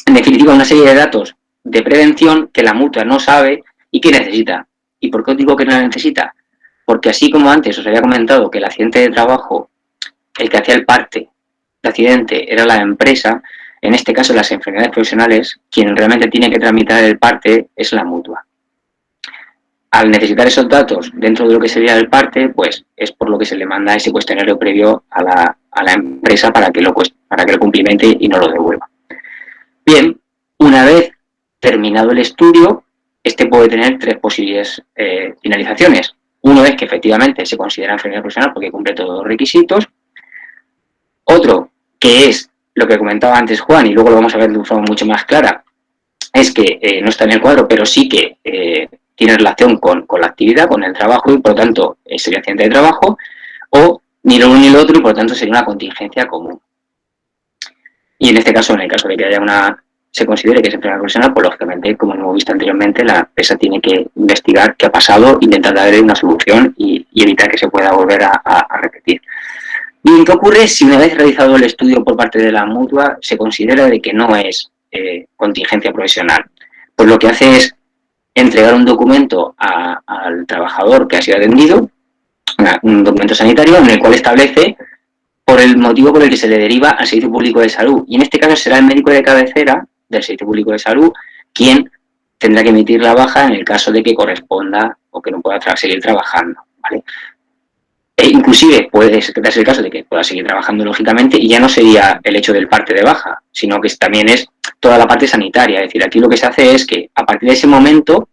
en definitiva, una serie de datos de prevención que la mutua no sabe y que necesita. ¿Y por qué os digo que no la necesita? Porque así como antes os había comentado que el accidente de trabajo, el que hacía el parte de accidente era la empresa, en este caso las enfermedades profesionales, quien realmente tiene que tramitar el parte es la mutua. Al necesitar esos datos dentro de lo que sería el parte, pues es por lo que se le manda ese cuestionario previo a la empresa para que lo cumplimente y no lo devuelva. Bien, una vez terminado el estudio, este puede tener 3 posibles finalizaciones. Uno es que efectivamente se considera enfermedad profesional porque cumple todos los requisitos. Otro, que es lo que comentaba antes Juan, y luego lo vamos a ver de una forma mucho más clara, es que no está en el cuadro, pero sí que tiene relación con la actividad, con el trabajo, y por lo tanto sería accidente de trabajo, o ni lo uno ni lo otro, y por lo tanto sería una contingencia común. Y en este caso, en el caso de que se considere que es enfermedad profesional, pues lógicamente, como hemos visto anteriormente, la empresa tiene que investigar qué ha pasado, intentar darle una solución y evitar que se pueda volver a repetir. Bien, ¿qué ocurre si una vez realizado el estudio por parte de la mutua se considera de que no es contingencia profesional? Pues lo que hace es entregar un documento al trabajador que ha sido atendido, un documento sanitario en el cual establece por el motivo por el que se le deriva al Servicio Público de Salud. Y en este caso será el médico de cabecera del Servicio Público de Salud quien tendrá que emitir la baja en el caso de que corresponda o que no pueda seguir trabajando, ¿vale? E inclusive puede darse el caso de que pueda seguir trabajando, lógicamente, y ya no sería el hecho del parte de baja, sino que también es toda la parte sanitaria. Es decir, aquí lo que se hace es que a partir de ese momento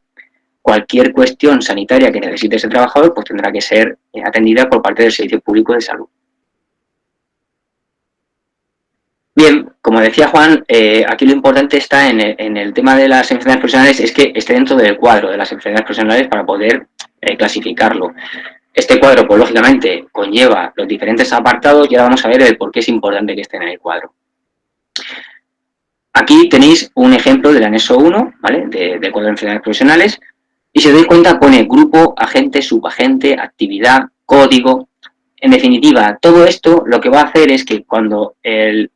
cualquier cuestión sanitaria que necesite ese trabajador pues tendrá que ser atendida por parte del Servicio Público de Salud. Bien, como decía Juan, aquí lo importante está en el tema de las enfermedades profesionales, es que esté dentro del cuadro de las enfermedades profesionales para poder clasificarlo. Este cuadro, pues lógicamente, conlleva los diferentes apartados y ahora vamos a ver el por qué es importante que estén en el cuadro. Aquí tenéis un ejemplo del anexo 1, ¿vale? Del cuadro de enfermedades profesionales. Y si os dais cuenta pone grupo, agente, subagente, actividad, código. En definitiva, todo esto lo que va a hacer es que cuando el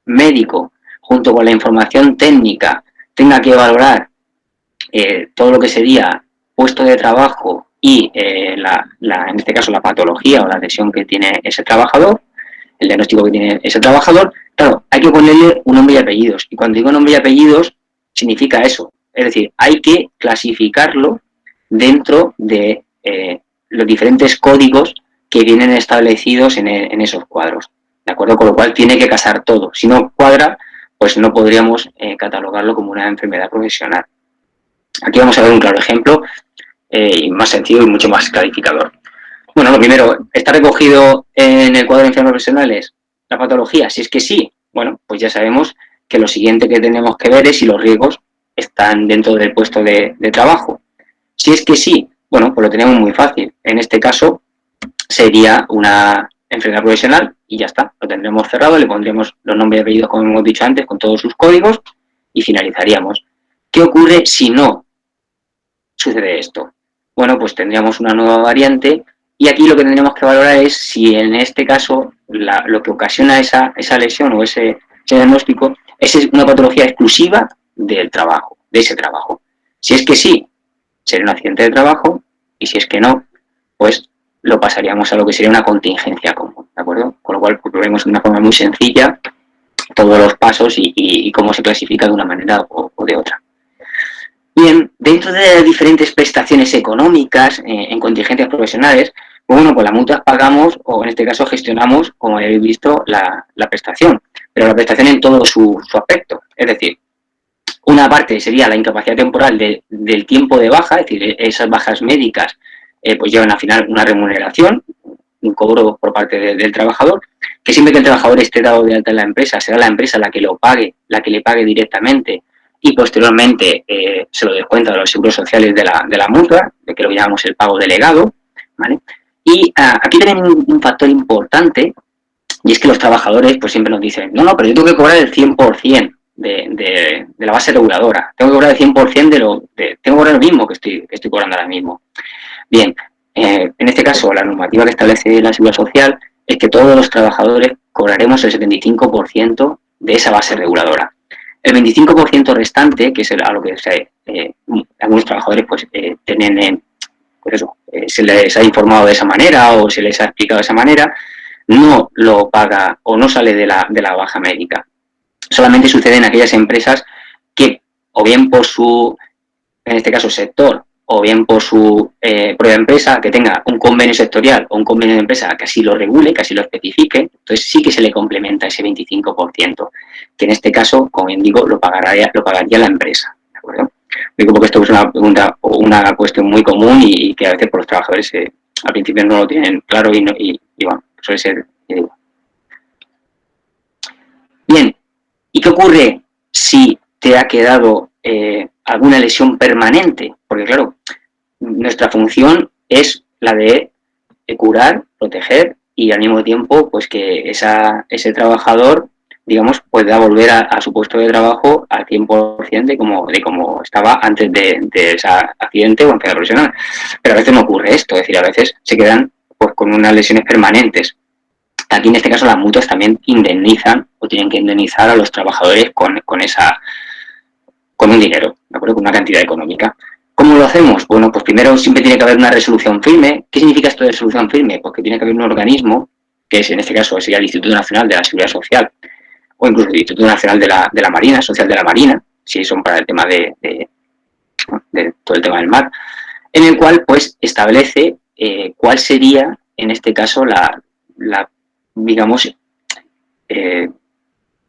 médico, junto con la información técnica, tenga que valorar todo lo que sería puesto de trabajo y en este caso la patología o la lesión que tiene ese trabajador, el diagnóstico que tiene ese trabajador, claro, hay que ponerle un nombre y apellidos. Y cuando digo nombre y apellidos, significa eso. Es decir, hay que clasificarlo dentro de los diferentes códigos que vienen establecidos en esos cuadros. ¿De acuerdo? Con lo cual tiene que casar todo. Si no cuadra, pues no podríamos catalogarlo como una enfermedad profesional. Aquí vamos a ver un claro ejemplo más sencillo y mucho más clarificador. Bueno, lo primero, ¿está recogido en el cuadro de enfermedades profesionales la patología? Si es que sí, bueno, pues ya sabemos que lo siguiente que tenemos que ver es si los riesgos están dentro del puesto de trabajo. Si es que sí, bueno, pues lo tenemos muy fácil. En este caso sería una enfermedad profesional y ya está. Lo tendremos cerrado, le pondremos los nombres y apellidos, como hemos dicho antes, con todos sus códigos y finalizaríamos. ¿Qué ocurre si no sucede esto? Bueno, pues tendríamos una nueva variante y aquí lo que tendríamos que valorar es si en este caso lo que ocasiona esa lesión o ese diagnóstico es una patología exclusiva del trabajo, de ese trabajo. Si es que sí, sería un accidente de trabajo y si es que no, pues lo pasaríamos a lo que sería una contingencia común, ¿de acuerdo? Con lo cual, pues, lo vemos de una forma muy sencilla todos los pasos y cómo se clasifica de una manera o de otra. Bien, dentro de diferentes prestaciones económicas en contingencias profesionales, bueno, pues las mutuas pagamos o en este caso gestionamos, como habéis visto, la prestación, pero la prestación en todo su aspecto. Es decir, una parte sería la incapacidad temporal del tiempo de baja, es decir, esas bajas médicas pues llevan al final una remuneración, un cobro por parte del trabajador, que siempre que el trabajador esté dado de alta en la empresa, será la empresa la que lo pague, la que le pague directamente y posteriormente se lo descuenta de los seguros sociales de la mutua, de que lo llamamos el pago delegado, ¿vale? Y aquí tenemos un factor importante y es que los trabajadores pues siempre nos dicen, no, pero yo tengo que cobrar el 100% de la base reguladora, tengo que cobrar el 100% tengo que cobrar lo mismo que estoy cobrando ahora mismo. Bien, en este caso la normativa que establece la Seguridad Social es que todos los trabajadores cobraremos el 75% de esa base reguladora. El 25% restante, que es a lo que algunos trabajadores pues tienen, pues eso, se les ha informado de esa manera o se les ha explicado de esa manera, no lo paga o no sale de la baja médica. Solamente sucede en aquellas empresas que, o bien por su, en este caso, sector, o bien por su propia empresa, que tenga un convenio sectorial o un convenio de empresa que así lo regule, que así lo especifique, entonces sí que se le complementa ese 25%, que en este caso, como bien digo, lo pagaría la empresa, ¿de acuerdo? Digo porque esto es una pregunta o una cuestión muy común y que a veces por los trabajadores al principio no lo tienen claro y bueno, suele ser. Bien, ¿y qué ocurre si te ha quedado alguna lesión permanente? Porque claro, nuestra función es la de curar, proteger y al mismo tiempo pues que ese trabajador, digamos, pueda volver a su puesto de trabajo al 100% de como estaba antes de ese accidente o enfermedad profesional. Pero a veces no ocurre esto, es decir, a veces se quedan pues con unas lesiones permanentes. Aquí en este caso las mutuas también indemnizan o tienen que indemnizar a los trabajadores con un dinero, ¿de acuerdo? Con una cantidad económica. ¿Cómo lo hacemos? Bueno, pues primero siempre tiene que haber una resolución firme. ¿Qué significa esto de resolución firme? Pues que tiene que haber un organismo, que es en este caso sería el Instituto Nacional de la Seguridad Social, o incluso el Instituto Nacional de la Marina, Social de la Marina, si son para el tema de todo el tema del mar, en el cual pues establece cuál sería, en este caso, la digamos,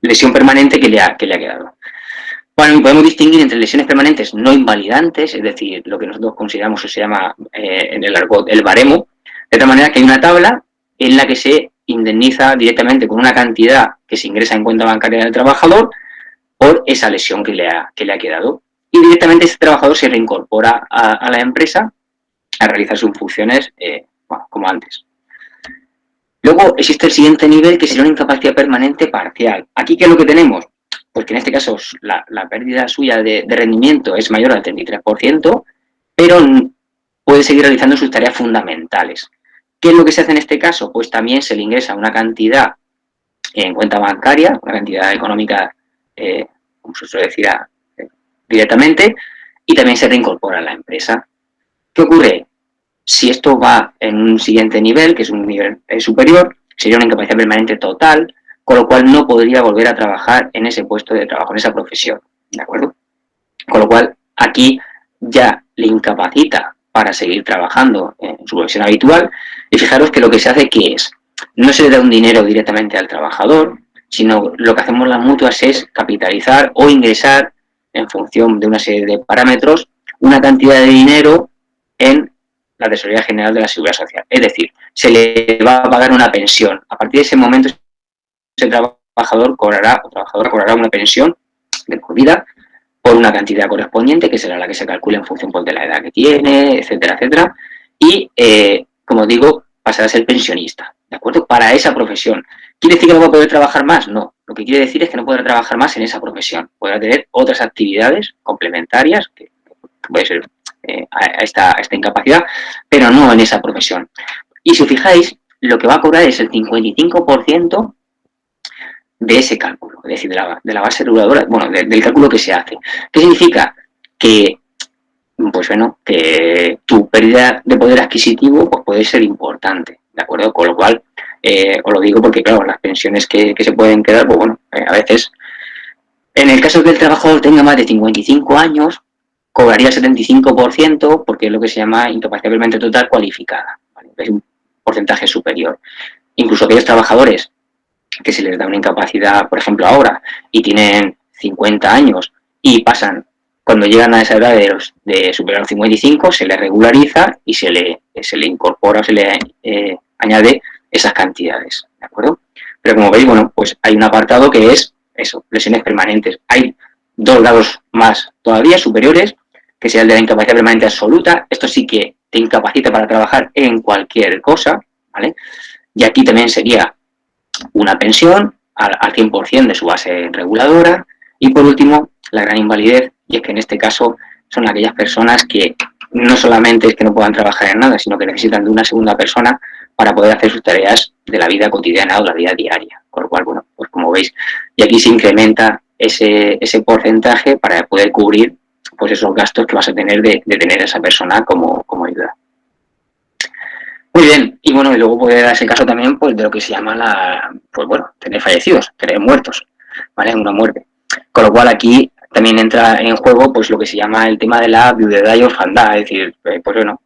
lesión permanente que le ha quedado. Bueno, y podemos distinguir entre lesiones permanentes no invalidantes, es decir, lo que nosotros consideramos o se llama en el argot el baremo, de tal manera que hay una tabla en la que se indemniza directamente con una cantidad que se ingresa en cuenta bancaria del trabajador por esa lesión que le ha quedado. Y directamente ese trabajador se reincorpora a la empresa a realizar sus funciones como antes. Luego existe el siguiente nivel, que sería una incapacidad permanente parcial. ¿Aquí qué es lo que tenemos? Pues que en este caso la pérdida suya de rendimiento es mayor al 33%, pero puede seguir realizando sus tareas fundamentales. ¿Qué es lo que se hace en este caso? Pues también se le ingresa una cantidad en cuenta bancaria, una cantidad económica, como se suele decir, directamente, y también se reincorpora a la empresa. ¿Qué ocurre? Si esto va en un siguiente nivel, que es un nivel superior, sería una incapacidad permanente total, con lo cual no podría volver a trabajar en ese puesto de trabajo, en esa profesión, ¿de acuerdo? Con lo cual, aquí ya le incapacita para seguir trabajando en su profesión habitual, y fijaros que lo que se hace, ¿qué es? No se le da un dinero directamente al trabajador, sino lo que hacemos las mutuas es capitalizar o ingresar, en función de una serie de parámetros, una cantidad de dinero en la Tesorería General de la Seguridad Social. Es decir, se le va a pagar una pensión. A partir de ese momento, ese trabajador cobrará o trabajadora cobrará una pensión de por vida por una cantidad correspondiente, que será la que se calcule en función de la edad que tiene, etcétera, etcétera. Y, como digo, pasará a ser pensionista, ¿de acuerdo? Para esa profesión. ¿Quiere decir que no va a poder trabajar más? No. Lo que quiere decir es que no podrá trabajar más en esa profesión. Podrá tener otras actividades complementarias, que puede ser a esta incapacidad, pero no en esa profesión. Y si os fijáis, lo que va a cobrar es el 55% de ese cálculo, es decir, de la base reguladora, bueno, del cálculo que se hace. ¿Qué significa? Que, pues bueno, que tu pérdida de poder adquisitivo pues puede ser importante, ¿de acuerdo? Con lo cual, os lo digo porque, claro, las pensiones que se pueden quedar, pues bueno, a veces, en el caso que el trabajador tenga más de 55 años, cobraría el 75% porque es lo que se llama incapacidad permanente total cualificada, ¿vale? Es un porcentaje superior. Incluso aquellos trabajadores que se les da una incapacidad, por ejemplo, ahora, y tienen 50 años y pasan, cuando llegan a esa edad de superar los 55, se les regulariza y se le incorpora, se le añade esas cantidades, ¿de acuerdo? Pero como veis, bueno, pues hay un apartado que es eso, lesiones permanentes. Hay 2 grados más todavía superiores, que sea el de la incapacidad permanente absoluta. Esto sí que te incapacita para trabajar en cualquier cosa, ¿vale? Y aquí también sería una pensión al 100% de su base reguladora. Y por último, la gran invalidez, y es que en este caso son aquellas personas que no solamente es que no puedan trabajar en nada, sino que necesitan de una segunda persona para poder hacer sus tareas de la vida cotidiana o la vida diaria. Con lo cual, bueno, pues como veis, y aquí se incrementa ese porcentaje para poder cubrir pues esos gastos que vas a tener de tener a esa persona como ayuda. Muy bien, y bueno, y luego puede darse el caso también pues de lo que se llama pues bueno, tener fallecidos, tener muertos, ¿vale? Una muerte. Con lo cual aquí también entra en juego pues lo que se llama el tema de la viudedad y orfandad, es decir, pues bueno,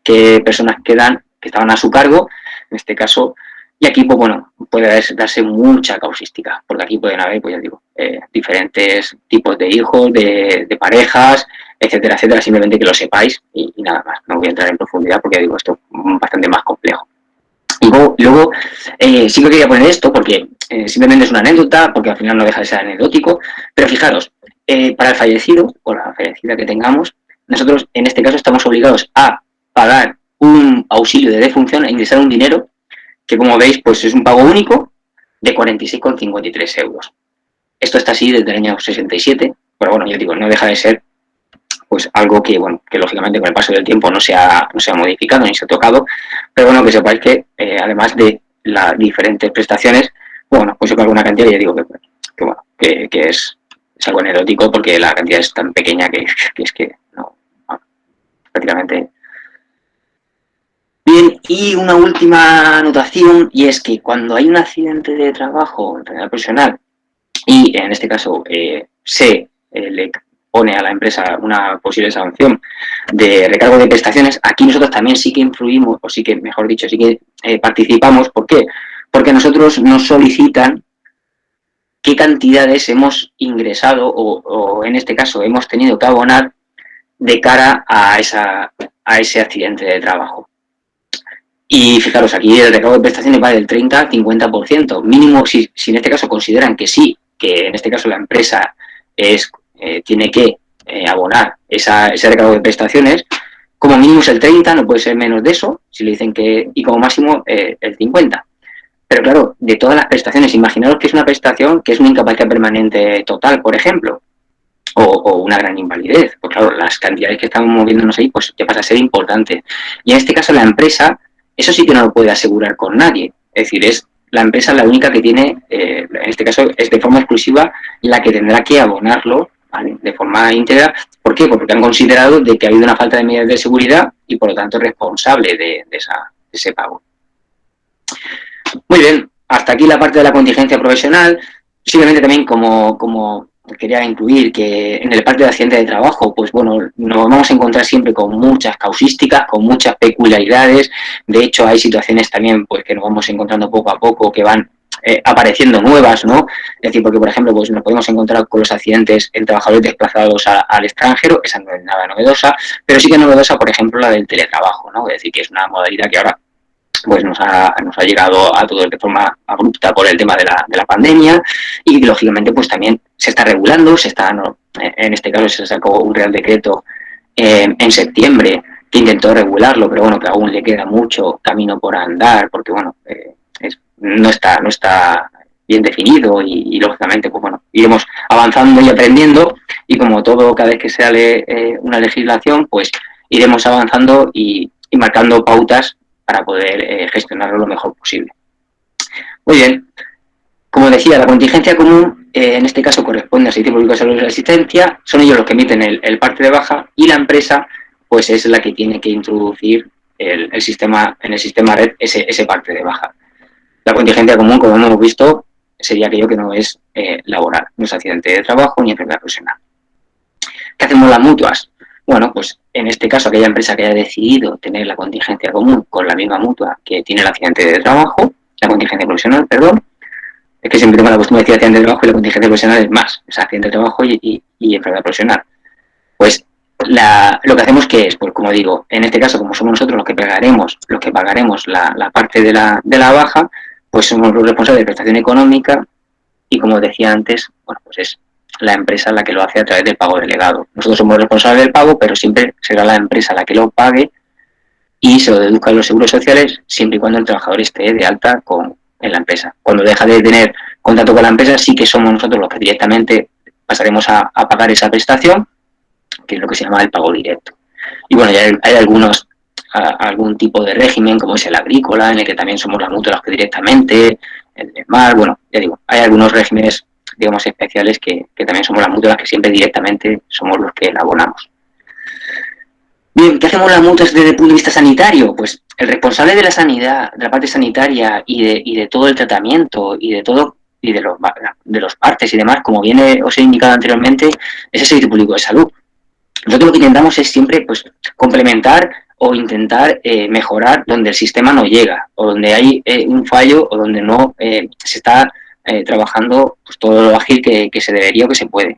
qué personas quedan, que estaban a su cargo, en este caso, y aquí pues bueno, puede darse mucha causística, porque aquí pueden haber, pues ya digo, diferentes tipos de hijos, de parejas, etcétera, etcétera, simplemente que lo sepáis y nada más. No voy a entrar en profundidad porque digo esto es bastante más complejo. Y luego sí que quería poner esto porque simplemente es una anécdota, porque al final no deja de ser anecdótico, pero fijaros, para el fallecido o la fallecida que tengamos, nosotros en este caso estamos obligados a pagar un auxilio de defunción, a ingresar un dinero que, como veis, pues es un pago único de 46,53 euros. Esto está así desde el año 67, pero bueno, yo digo, no deja de ser pues algo que, bueno, que lógicamente con el paso del tiempo no se ha modificado ni se ha tocado, pero bueno, que sepáis que además de las diferentes prestaciones, bueno, pues se paga una cantidad y ya digo que es algo anecdótico porque la cantidad es tan pequeña que es que no, prácticamente. Bien, y una última anotación, y es que cuando hay un accidente de trabajo, enfermedad profesional, y en este caso se le pone a la empresa una posible sanción de recargo de prestaciones, aquí nosotros también sí que influimos, o sí que, mejor dicho, sí que participamos. ¿Por qué? Porque nosotros nos solicitan qué cantidades hemos ingresado o en este caso hemos tenido que abonar de cara a ese accidente de trabajo. Y fijaros, aquí el recargo de prestaciones va del 30 al 50%. Mínimo, si en este caso consideran que sí, que en este caso la empresa tiene que abonar ese recargo de prestaciones, como mínimo es el 30, no puede ser menos de eso, si le dicen que, y como máximo el 50. Pero claro, de todas las prestaciones, imaginaros que es una prestación que es una incapacidad permanente total, por ejemplo. o una gran invalidez. Pues claro, las cantidades que estamos moviéndonos ahí, pues ya pasa a ser importante. Y en este caso la empresa, eso sí que no lo puede asegurar con nadie. Es decir, es la empresa la única que tiene, en este caso es de forma exclusiva, la que tendrá que abonarlo, ¿vale?, de forma íntegra. ¿Por qué? Porque han considerado de que ha habido una falta de medidas de seguridad y por lo tanto es responsable de ese pago. Muy bien, hasta aquí la parte de la contingencia profesional. Simplemente también como quería incluir que en el parte de accidente de trabajo, pues bueno, nos vamos a encontrar siempre con muchas causísticas, con muchas peculiaridades. De hecho, hay situaciones también pues que nos vamos encontrando poco a poco que van apareciendo nuevas, ¿no? Es decir, porque por ejemplo, pues nos podemos encontrar con los accidentes en trabajadores desplazados al extranjero, esa no es nada novedosa, pero sí que es novedosa, por ejemplo, la del teletrabajo, ¿no? Es decir, que es una modalidad que ahora pues nos ha llegado a todos de forma abrupta por el tema de la pandemia y lógicamente pues también se está regulando, en este caso se sacó un Real Decreto en septiembre que intentó regularlo, pero bueno, que aún le queda mucho camino por andar porque bueno, no está bien definido y lógicamente pues bueno, iremos avanzando y aprendiendo y como todo, cada vez que sale una legislación pues iremos avanzando y marcando pautas para poder gestionarlo lo mejor posible. Muy bien, como decía, la contingencia común en este caso corresponde al Servicio Público de Salud y Asistencia, son ellos los que emiten el parte de baja y la empresa pues es la que tiene que introducir en el sistema red ese parte de baja. La contingencia común, como hemos visto, sería aquello que no es laboral, no es accidente de trabajo ni enfermedad profesional. ¿Qué hacemos las mutuas? Bueno, pues en este caso, aquella empresa que haya decidido tener la contingencia común con la misma mutua que tiene el accidente de trabajo, la contingencia profesional, perdón, es que siempre tengo la costumbre de decir accidente de trabajo y la contingencia profesional es más, es accidente de trabajo y enfermedad profesional. Pues lo que hacemos que es, pues como digo, en este caso, como somos nosotros los que pagaremos la parte de la baja, pues somos los responsables de prestación económica y como decía antes, bueno, pues es la empresa la que lo hace a través del pago delegado. Nosotros somos responsables del pago, pero siempre será la empresa la que lo pague y se lo deduzca de los seguros sociales siempre y cuando el trabajador esté de alta en la empresa. Cuando deja de tener contrato con la empresa, sí que somos nosotros los que directamente pasaremos a pagar esa prestación, que es lo que se llama el pago directo. Y bueno, ya hay algún tipo de régimen, como es el agrícola, en el que también somos las mutuas los que directamente, el de mar, bueno, ya digo, hay algunos regímenes digamos especiales que también somos las mutuas que siempre directamente somos los que la abonamos. Bien, ¿qué hacemos las mutuas desde el punto de vista sanitario? Pues el responsable de la sanidad, de la parte sanitaria y de todo el tratamiento y de todo y de los partes y demás, como os he indicado anteriormente, es el Servicio Público de Salud. Nosotros lo que intentamos es siempre pues complementar o intentar mejorar donde el sistema no llega o donde hay un fallo o donde no se está trabajando pues todo lo ágil que se debería o que se puede.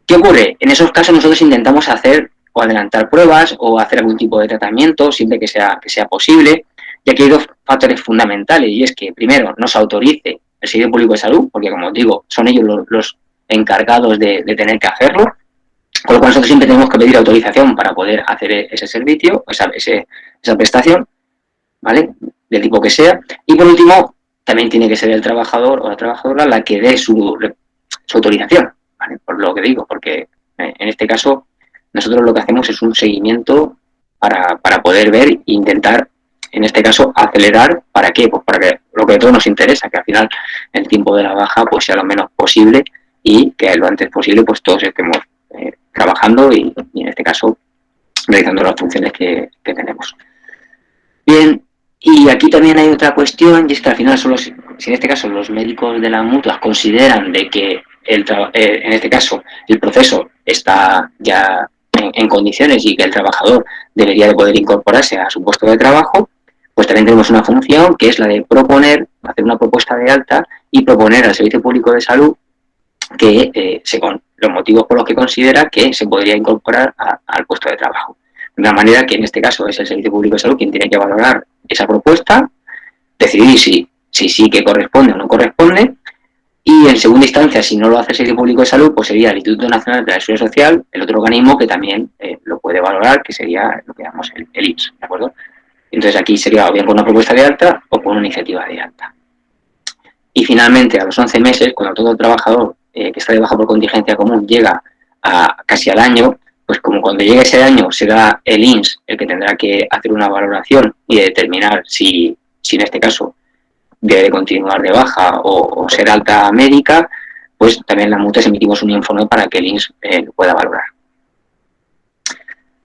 ¿Qué ocurre? En esos casos nosotros intentamos hacer o adelantar pruebas o hacer algún tipo de tratamiento siempre que sea posible, ya que hay dos factores fundamentales y es que primero nos autorice el Servicio Público de Salud, porque como os digo, son ellos los encargados de tener que hacerlo, con lo cual nosotros siempre tenemos que pedir autorización para poder hacer ese servicio, esa prestación, ¿vale? Del tipo que sea. Y por último, también tiene que ser el trabajador o la trabajadora la que dé su autorización, ¿vale? Por lo que digo, porque en este caso nosotros lo que hacemos es un seguimiento para poder ver e intentar, en este caso, acelerar. ¿Para qué? Pues para que lo que a todos nos interesa, que al final el tiempo de la baja pues sea lo menos posible y que lo antes posible pues todos estemos trabajando y en este caso realizando las funciones que tenemos. Bien, y aquí también hay otra cuestión y es que al final si en este caso los médicos de las mutuas consideran de que en este caso el proceso está ya en condiciones y que el trabajador debería de poder incorporarse a su puesto de trabajo, pues también tenemos una función que es la de hacer una propuesta de alta y proponer al Servicio Público de Salud que los motivos por los que considera que se podría incorporar al puesto de trabajo. De una manera que en este caso es el Servicio Público de Salud quien tiene que valorar esa propuesta, decidir si sí que corresponde o no corresponde, y en segunda instancia, si no lo hace el Servicio Público de Salud, pues sería el Instituto Nacional de la Seguridad Social, el otro organismo que también lo puede valorar, que sería lo que llamamos el IPS, ¿de acuerdo? Entonces aquí sería o bien con una propuesta de alta o con una iniciativa de alta. Y finalmente, a los 11 meses, cuando todo el trabajador que está de baja por contingencia común llega casi al año, pues como cuando llegue ese año será el INS el que tendrá que hacer una valoración y determinar si en este caso debe continuar de baja o ser alta médica, pues también las multas emitimos un informe para que el INS lo pueda valorar.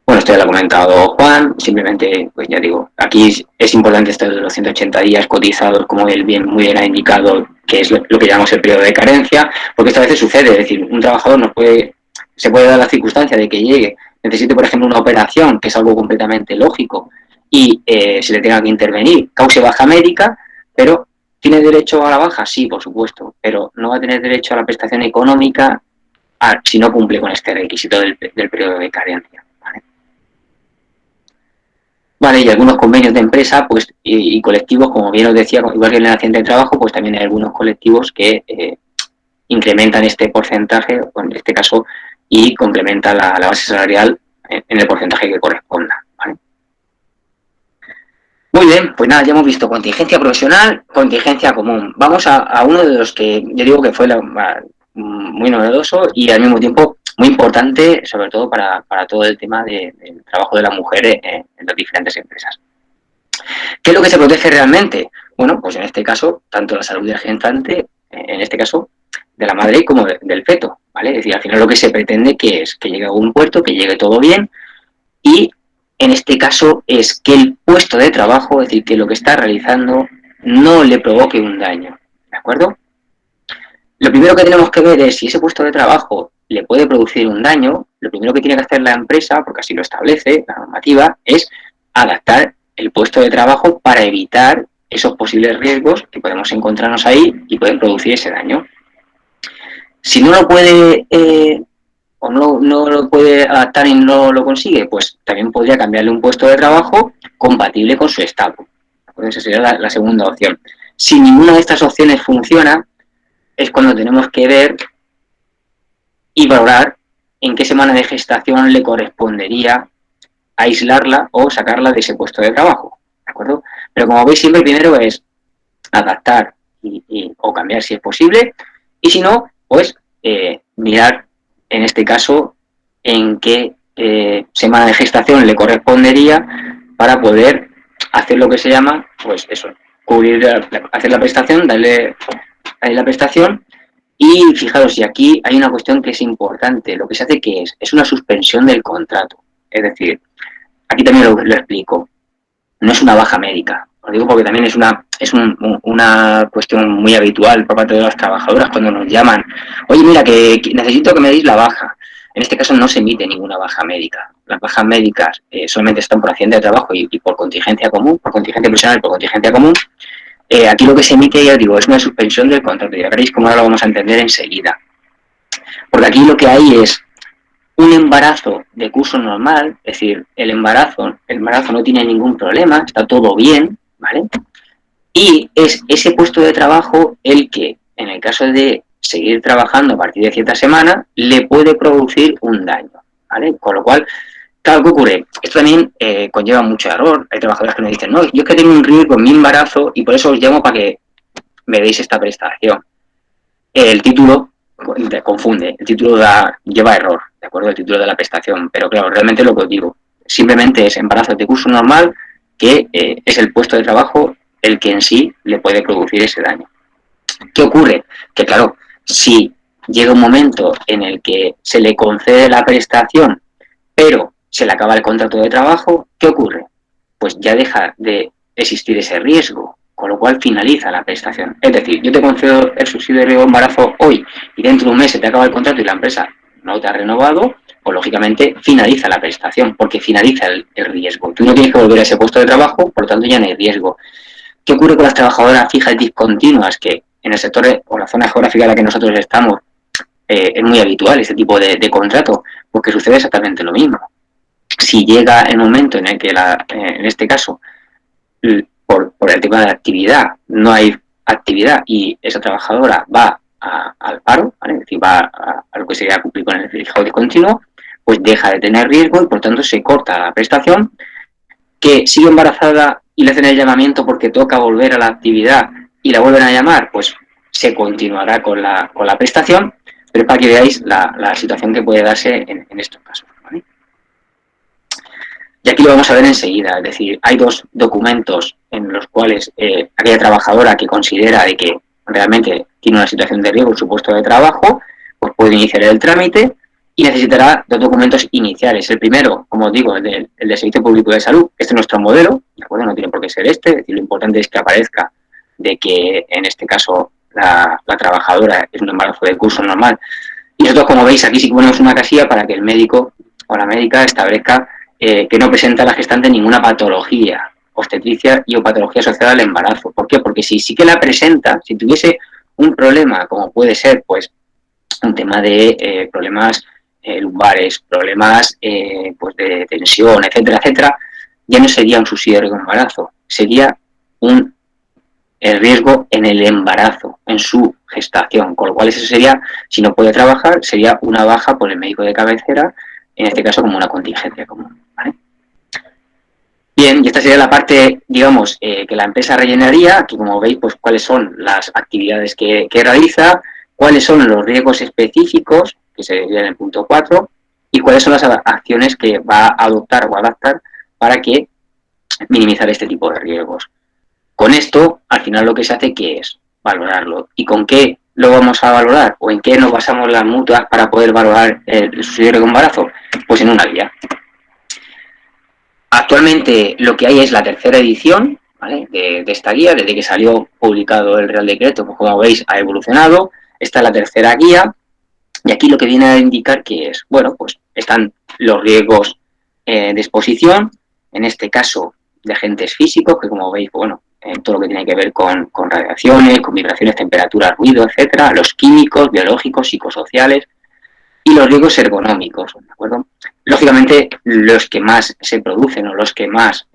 Bueno, esto ya lo ha comentado Juan, simplemente, pues ya digo, aquí es importante estar de los 180 días cotizados, como él muy bien ha indicado, que es lo que llamamos el periodo de carencia, porque esto a veces sucede, es decir, un trabajador se puede dar la circunstancia de que necesite, por ejemplo, una operación, que es algo completamente lógico, y se le tenga que intervenir, cause baja médica, pero ¿tiene derecho a la baja? Sí, por supuesto, pero no va a tener derecho a la prestación económica si no cumple con este requisito del periodo de carencia. Vale, y algunos convenios de empresa pues y colectivos, como bien os decía, igual que en el accidente de trabajo, pues también hay algunos colectivos que incrementan este porcentaje, en este caso, y complementan la base salarial en el porcentaje que corresponda. ¿Vale? Muy bien, pues nada, ya hemos visto contingencia profesional, contingencia común. Vamos a uno de los que yo digo que fue muy novedoso y al mismo tiempo muy importante, sobre todo para todo el tema del trabajo de las mujeres en las diferentes empresas. ¿Qué es lo que se protege realmente? Bueno, pues en este caso, tanto la salud del gestante, en este caso, de la madre como del feto, ¿vale? Es decir, al final lo que se pretende que es que llegue a un puerto, que llegue todo bien y en este caso es que el puesto de trabajo, es decir, que lo que está realizando no le provoque un daño, ¿de acuerdo? Lo primero que tenemos que ver es si ese puesto de trabajo le puede producir un daño, lo primero que tiene que hacer la empresa, porque así lo establece la normativa, es adaptar el puesto de trabajo para evitar esos posibles riesgos que podemos encontrarnos ahí y pueden producir ese daño. Si no lo puede o no lo puede adaptar y no lo consigue, pues también podría cambiarle un puesto de trabajo compatible con su estado. Esa sería la segunda opción. Si ninguna de estas opciones funciona, es cuando tenemos que ver y valorar en qué semana de gestación le correspondería aislarla o sacarla de ese puesto de trabajo, ¿de acuerdo? Pero como veis, siempre primero es adaptar o cambiar si es posible, y si no, pues mirar, en este caso, en qué semana de gestación le correspondería para poder hacer lo que se llama, pues eso, hacer la prestación, darle la prestación. Y fijaros, y aquí hay una cuestión que es importante, lo que se hace que es una suspensión del contrato, es decir, aquí también lo explico, no es una baja médica, os digo porque también es una cuestión muy habitual por parte de las trabajadoras cuando nos llaman, oye mira que necesito que me deis la baja. En este caso no se emite ninguna baja médica, las bajas médicas solamente están por accidente de trabajo y por contingencia común, por contingencia profesional y por contingencia común. Aquí lo que se emite, ya digo, es una suspensión del contrato. Ya veréis cómo ahora lo vamos a entender enseguida. Porque aquí lo que hay es un embarazo de curso normal, es decir, el embarazo no tiene ningún problema, está todo bien, ¿vale? Y es ese puesto de trabajo el que, en el caso de seguir trabajando a partir de cierta semana, le puede producir un daño, ¿vale? Con lo cual, claro, ¿qué ocurre? Esto también conlleva mucho error. Hay trabajadores que nos dicen, no, yo es que tengo un riesgo en mi embarazo y por eso os llamo para que me deis esta prestación. El título te confunde, el título lleva error, ¿de acuerdo? El título de la prestación, pero claro, realmente lo que os digo, simplemente es embarazo de curso normal que es el puesto de trabajo el que en sí le puede producir ese daño. ¿Qué ocurre? Que claro, si llega un momento en el que se le concede la prestación, pero se le acaba el contrato de trabajo, ¿qué ocurre? Pues ya deja de existir ese riesgo, con lo cual finaliza la prestación. Es decir, yo te concedo el subsidio de embarazo hoy y dentro de un mes se te acaba el contrato y la empresa no te ha renovado, pues lógicamente finaliza la prestación, porque finaliza el riesgo. Tú no tienes que volver a ese puesto de trabajo, por lo tanto ya no hay riesgo. ¿Qué ocurre con las trabajadoras fijas discontinuas? Que en el sector o la zona geográfica en la que nosotros estamos es muy habitual este tipo de contrato, porque sucede exactamente lo mismo. Si llega el momento en el que, en este caso, por el tema de la actividad, no hay actividad y esa trabajadora va al paro, ¿vale? Es decir, va a lo que sería cumplir con el fijado discontinuo, pues deja de tener riesgo y por tanto se corta la prestación, que sigue embarazada y le hacen el llamamiento porque toca volver a la actividad y la vuelven a llamar, pues se continuará con la prestación, pero para que veáis la situación que puede darse en estos casos, ¿vale? Y aquí lo vamos a ver enseguida, es decir, hay dos documentos en los cuales aquella trabajadora que considera de que realmente tiene una situación de riesgo en su puesto de trabajo, pues puede iniciar el trámite y necesitará dos documentos iniciales. El primero, como os digo, el del Servicio Público de Salud. Este es nuestro modelo, ¿de acuerdo? No tiene por qué ser este, es decir, lo importante es que aparezca de que en este caso la trabajadora es un embarazo de curso normal. Y nosotros, como veis, aquí sí que ponemos una casilla para que el médico o la médica establezca que no presenta a la gestante ninguna patología obstetricia y o patología asociada al embarazo. ¿Por qué? Porque si sí que la presenta, si tuviese un problema, como puede ser pues un tema de problemas lumbares, problemas pues de tensión, etcétera, etcétera, ya no sería un subsidio de riesgo de embarazo, sería el riesgo en el embarazo, en su gestación, con lo cual eso sería, si no puede trabajar, sería una baja por el médico de cabecera, en este caso como una contingencia común, ¿vale? Bien, y esta sería la parte, digamos, que la empresa rellenaría, aquí como veis, pues cuáles son las actividades que realiza, cuáles son los riesgos específicos, que sería en el punto 4, y cuáles son las acciones que va a adoptar o adaptar para que minimizar este tipo de riesgos. Con esto, al final lo que se hace, ¿qué es? Valorarlo. ¿Y con qué lo vamos a valorar? ¿O en qué nos basamos las mutuas para poder valorar el subsidio de riesgo de embarazo? Pues en una guía. Actualmente lo que hay es la tercera edición, ¿vale? de esta guía, desde que salió publicado el Real Decreto, pues como veis ha evolucionado. Esta es la tercera guía y aquí lo que viene a indicar que es, bueno, pues están los riesgos de exposición, en este caso de agentes físicos, que como veis, bueno, todo lo que tiene que ver con radiaciones, con vibraciones, temperaturas, ruido, etcétera, los químicos, biológicos, psicosociales y los riesgos ergonómicos, ¿de acuerdo? Lógicamente, los que más se producen o los que más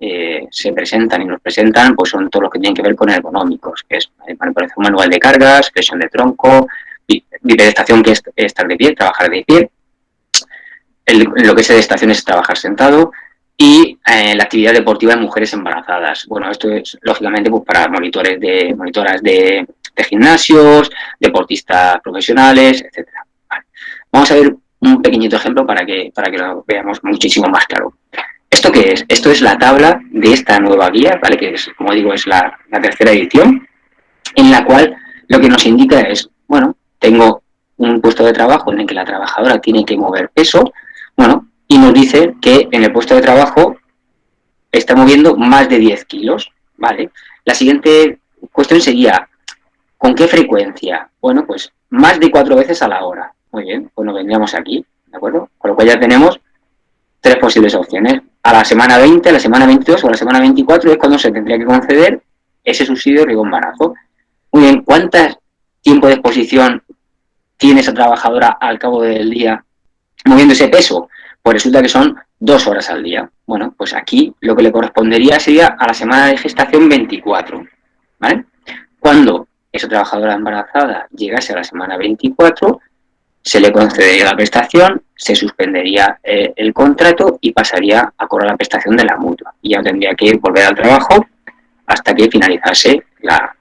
se presentan y nos presentan, pues son todos los que tienen que ver con ergonómicos, que es manipulación manual de cargas, flexión de tronco, bipedestación, que es estar de pie, trabajar de pie, lo que es sedestación es trabajar sentado, y la actividad deportiva en mujeres embarazadas. Bueno, esto es lógicamente pues, para monitoras de gimnasios, deportistas profesionales, etcétera. Vale. Vamos a ver un pequeñito ejemplo para que lo veamos muchísimo más claro. ¿Esto qué es? Esto es la tabla de esta nueva guía, ¿vale? Que es, como digo, es la tercera edición, en la cual lo que nos indica es, bueno, tengo un puesto de trabajo en el que la trabajadora tiene que mover peso, bueno, y nos dice que en el puesto de trabajo está moviendo más de 10 kilos, ¿vale? La siguiente cuestión sería, ¿con qué frecuencia? Bueno, pues más de 4 veces a la hora. Muy bien, pues nos vendríamos aquí, ¿de acuerdo? Con lo cual ya tenemos 3 posibles opciones. A la semana 20, a la semana 22 o a la semana 24 es cuando se tendría que conceder ese subsidio de riesgo de embarazo. Muy bien, ¿cuánto tiempo de exposición tiene esa trabajadora al cabo del día moviendo ese peso? Pues resulta que son 2 horas al día. Bueno, pues aquí lo que le correspondería sería a la semana de gestación 24, ¿vale? Cuando esa trabajadora embarazada llegase a la semana 24, se le concedería la prestación, se suspendería el contrato y pasaría a cobrar la prestación de la mutua. Y ya tendría que volver al trabajo hasta que finalizase la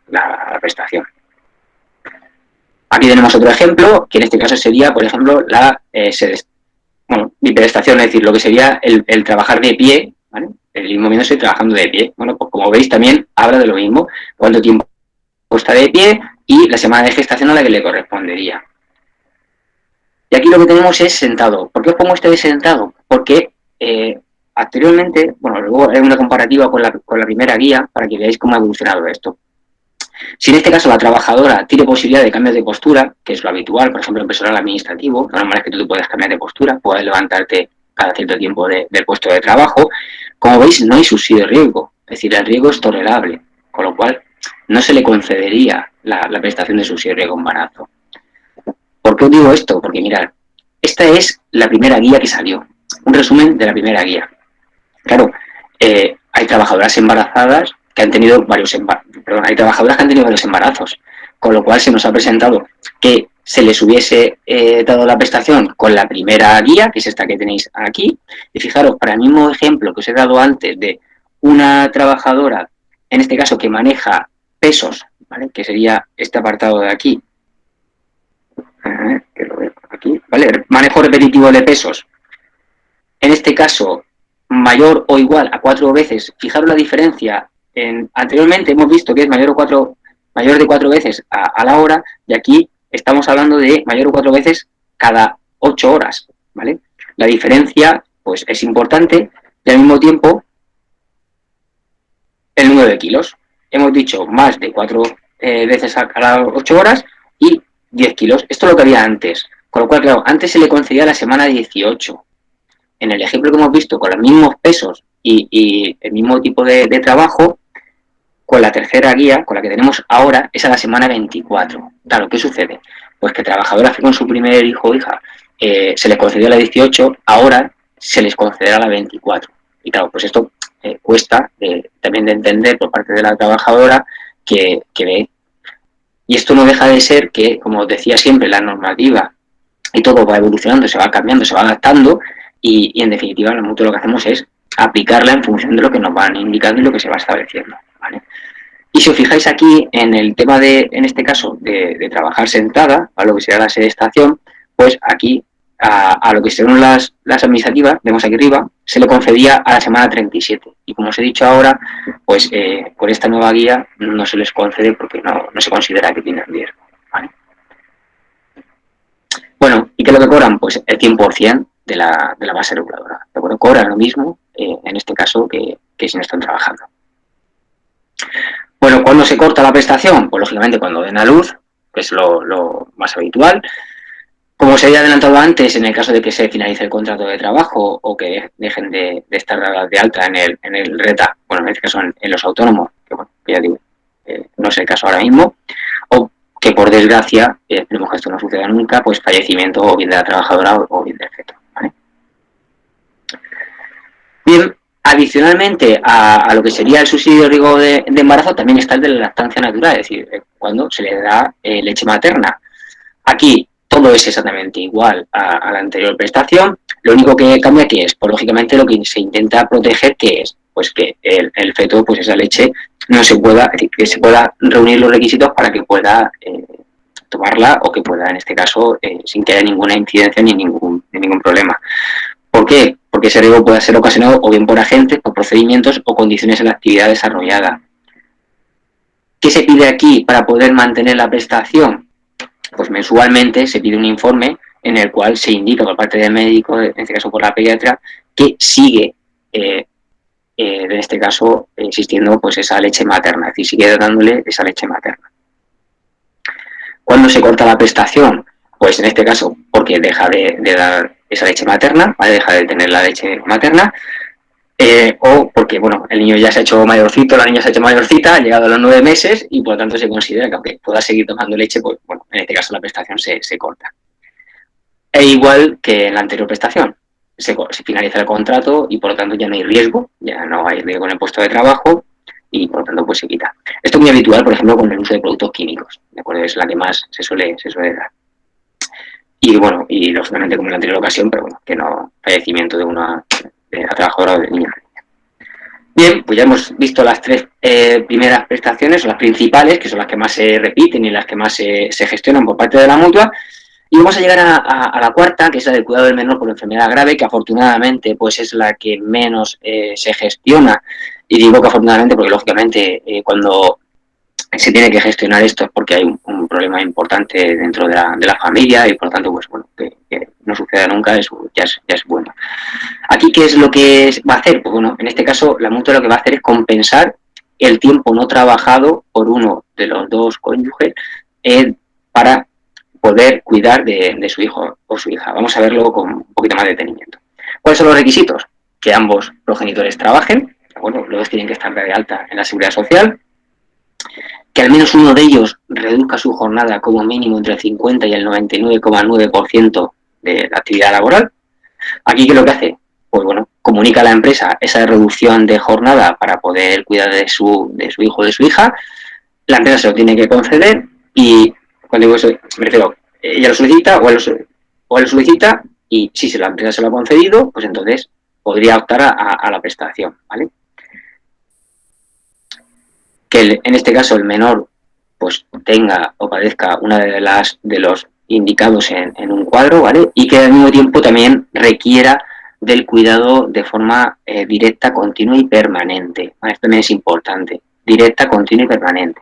prestación. Aquí tenemos otro ejemplo, que en este caso sería, por ejemplo, la bipedestación, es decir, lo que sería el trabajar de pie, ¿vale? El ir moviéndose y trabajando de pie. Bueno, pues como veis también habla de lo mismo, cuánto tiempo está de pie y la semana de gestación a la que le correspondería. Y aquí lo que tenemos es sentado. ¿Por qué os pongo este de sentado? Porque anteriormente, bueno, luego hay una comparativa con la primera guía para que veáis cómo ha evolucionado esto. Si en este caso la trabajadora tiene posibilidad de cambios de postura, que es lo habitual, por ejemplo, en personal administrativo, lo normal es que tú puedas cambiar de postura, puedas levantarte cada cierto tiempo del puesto de trabajo, como veis no hay subsidio de riesgo, es decir, el riesgo es tolerable, con lo cual no se le concedería la prestación de subsidio de riesgo embarazo. ¿Por qué os digo esto? Porque mirad, esta es la primera guía que salió, un resumen de la primera guía. Claro, hay trabajadoras embarazadas que han tenido varios embarazos, con lo cual se nos ha presentado que se les hubiese dado la prestación con la primera guía, que es esta que tenéis aquí, y fijaros, para el mismo ejemplo que os he dado antes de una trabajadora, en este caso que maneja pesos, ¿vale? Que sería este apartado de aquí, que lo veo. aquí, ¿vale? Manejo repetitivo de pesos. En este caso, mayor o igual a 4 veces. Fijaros la diferencia. Anteriormente hemos visto que es mayor de 4 veces a la hora, y aquí estamos hablando de mayor o 4 veces cada 8 horas, ¿vale? La diferencia, pues, es importante, y al mismo tiempo el número de kilos. Hemos dicho más de 4 veces a cada 8 horas y 10 kilos. Esto es lo que había antes. Con lo cual, claro, antes se le concedía la semana 18. En el ejemplo que hemos visto, con los mismos pesos y el mismo tipo de trabajo, con la tercera guía, con la que tenemos ahora, es a la semana 24. Claro, ¿qué sucede? Pues que trabajadores que con su primer hijo o hija se les concedió la 18, ahora se les concederá la 24. Y claro, pues esto cuesta también de entender por parte de la trabajadora que ve. Y esto no deja de ser que, como os decía siempre, la normativa y todo va evolucionando, se va cambiando, se va adaptando, y en definitiva, en la mutua lo que hacemos es aplicarla en función de lo que nos van indicando y lo que se va estableciendo, ¿vale? Y si os fijáis aquí en el tema de, en este caso, de trabajar sentada, a lo que será la sedestación, pues aquí a lo que serán las administrativas, vemos aquí arriba, se le concedía a la semana 37. Y como os he dicho ahora, pues por esta nueva guía no se les concede porque no se considera que tienen riesgo, ¿vale? Bueno, ¿y qué es lo que cobran? Pues el 100% de la base reguladora. ¿De acuerdo? Cobran lo mismo, en este caso, que si no están trabajando. Bueno, ¿cuándo se corta la prestación? Pues lógicamente cuando den a luz, que es lo más habitual. Como se había adelantado antes, en el caso de que se finalice el contrato de trabajo o que dejen de estar de alta en el RETA, bueno, en este caso en los autónomos, que bueno, ya digo, no es el caso ahora mismo, o que por desgracia, esperemos que esto no suceda nunca, pues fallecimiento o bien de la trabajadora o bien del feto, ¿vale? Bien, adicionalmente a lo que sería el subsidio de riesgo de embarazo, también está el de la lactancia natural, es decir, cuando se le da leche materna. Aquí todo es exactamente igual a la anterior prestación, lo único que cambia que es, pues lógicamente lo que se intenta proteger, que es pues que el feto, pues esa leche no se pueda, es decir, que se pueda reunir los requisitos para que pueda tomarla, o que pueda, en este caso, sin que haya ninguna incidencia ni ningún problema. ¿Por qué? Porque ese riesgo puede ser ocasionado o bien por agentes, por procedimientos o condiciones en la actividad desarrollada. ¿Qué se pide aquí para poder mantener la prestación? Pues mensualmente se pide un informe en el cual se indica por parte del médico, en este caso por la pediatra, que sigue, en este caso, existiendo pues esa leche materna, es decir, sigue dándole esa leche materna. ¿Cuándo se corta la prestación? Pues en este caso, porque deja de dar esa leche materna, ¿vale? Deja de tener la leche materna, o porque, bueno, el niño ya se ha hecho mayorcito, la niña se ha hecho mayorcita, ha llegado a los 9 meses y por lo tanto se considera que aunque pueda seguir tomando leche, pues bueno, en este caso la prestación se corta. E igual que en la anterior prestación, se finaliza el contrato y por lo tanto ya no hay riesgo, ya no hay riesgo en el puesto de trabajo y por lo tanto pues se quita. Esto es muy habitual, por ejemplo, con el uso de productos químicos, ¿de acuerdo? Es la que más se suele dar. Y bueno, y lógicamente como en la anterior ocasión, pero bueno, que no fallecimiento de una trabajadora o del niño. Bien, pues ya hemos visto las 3 primeras prestaciones, o las principales, que son las que más se repiten y las que más se gestionan por parte de la mutua. Y vamos a llegar a la cuarta, que es la del cuidado del menor por enfermedad grave, que afortunadamente pues es la que menos se gestiona. Y digo que afortunadamente porque lógicamente cuando se tiene que gestionar esto es porque hay un problema importante dentro de la familia y por lo tanto pues bueno, que no suceda nunca, ya es bueno. Aquí, ¿qué es lo que va a hacer? Pues bueno, en este caso la mutua lo que va a hacer es compensar el tiempo no trabajado por uno de los dos cónyuges para poder cuidar de su hijo o su hija. Vamos a verlo con un poquito más de detenimiento. ¿Cuáles son los requisitos? Que ambos progenitores trabajen, bueno, los dos tienen que estar de alta en la Seguridad Social, que al menos uno de ellos reduzca su jornada como mínimo entre el 50 y el 99,9% de la actividad laboral. Aquí, ¿qué es lo que hace? Pues bueno, comunica a la empresa esa reducción de jornada para poder cuidar de su hijo o de su hija. La empresa se lo tiene que conceder y, cuando digo eso, me refiero, ella lo solicita o él lo solicita, y si la empresa se lo ha concedido, pues entonces podría optar a la prestación, ¿vale? Que en este caso el menor pues tenga o padezca una de los indicados en un cuadro, ¿vale? Y que al mismo tiempo también requiera del cuidado de forma directa, continua y permanente. ¿Vale? Esto también es importante. Directa, continua y permanente.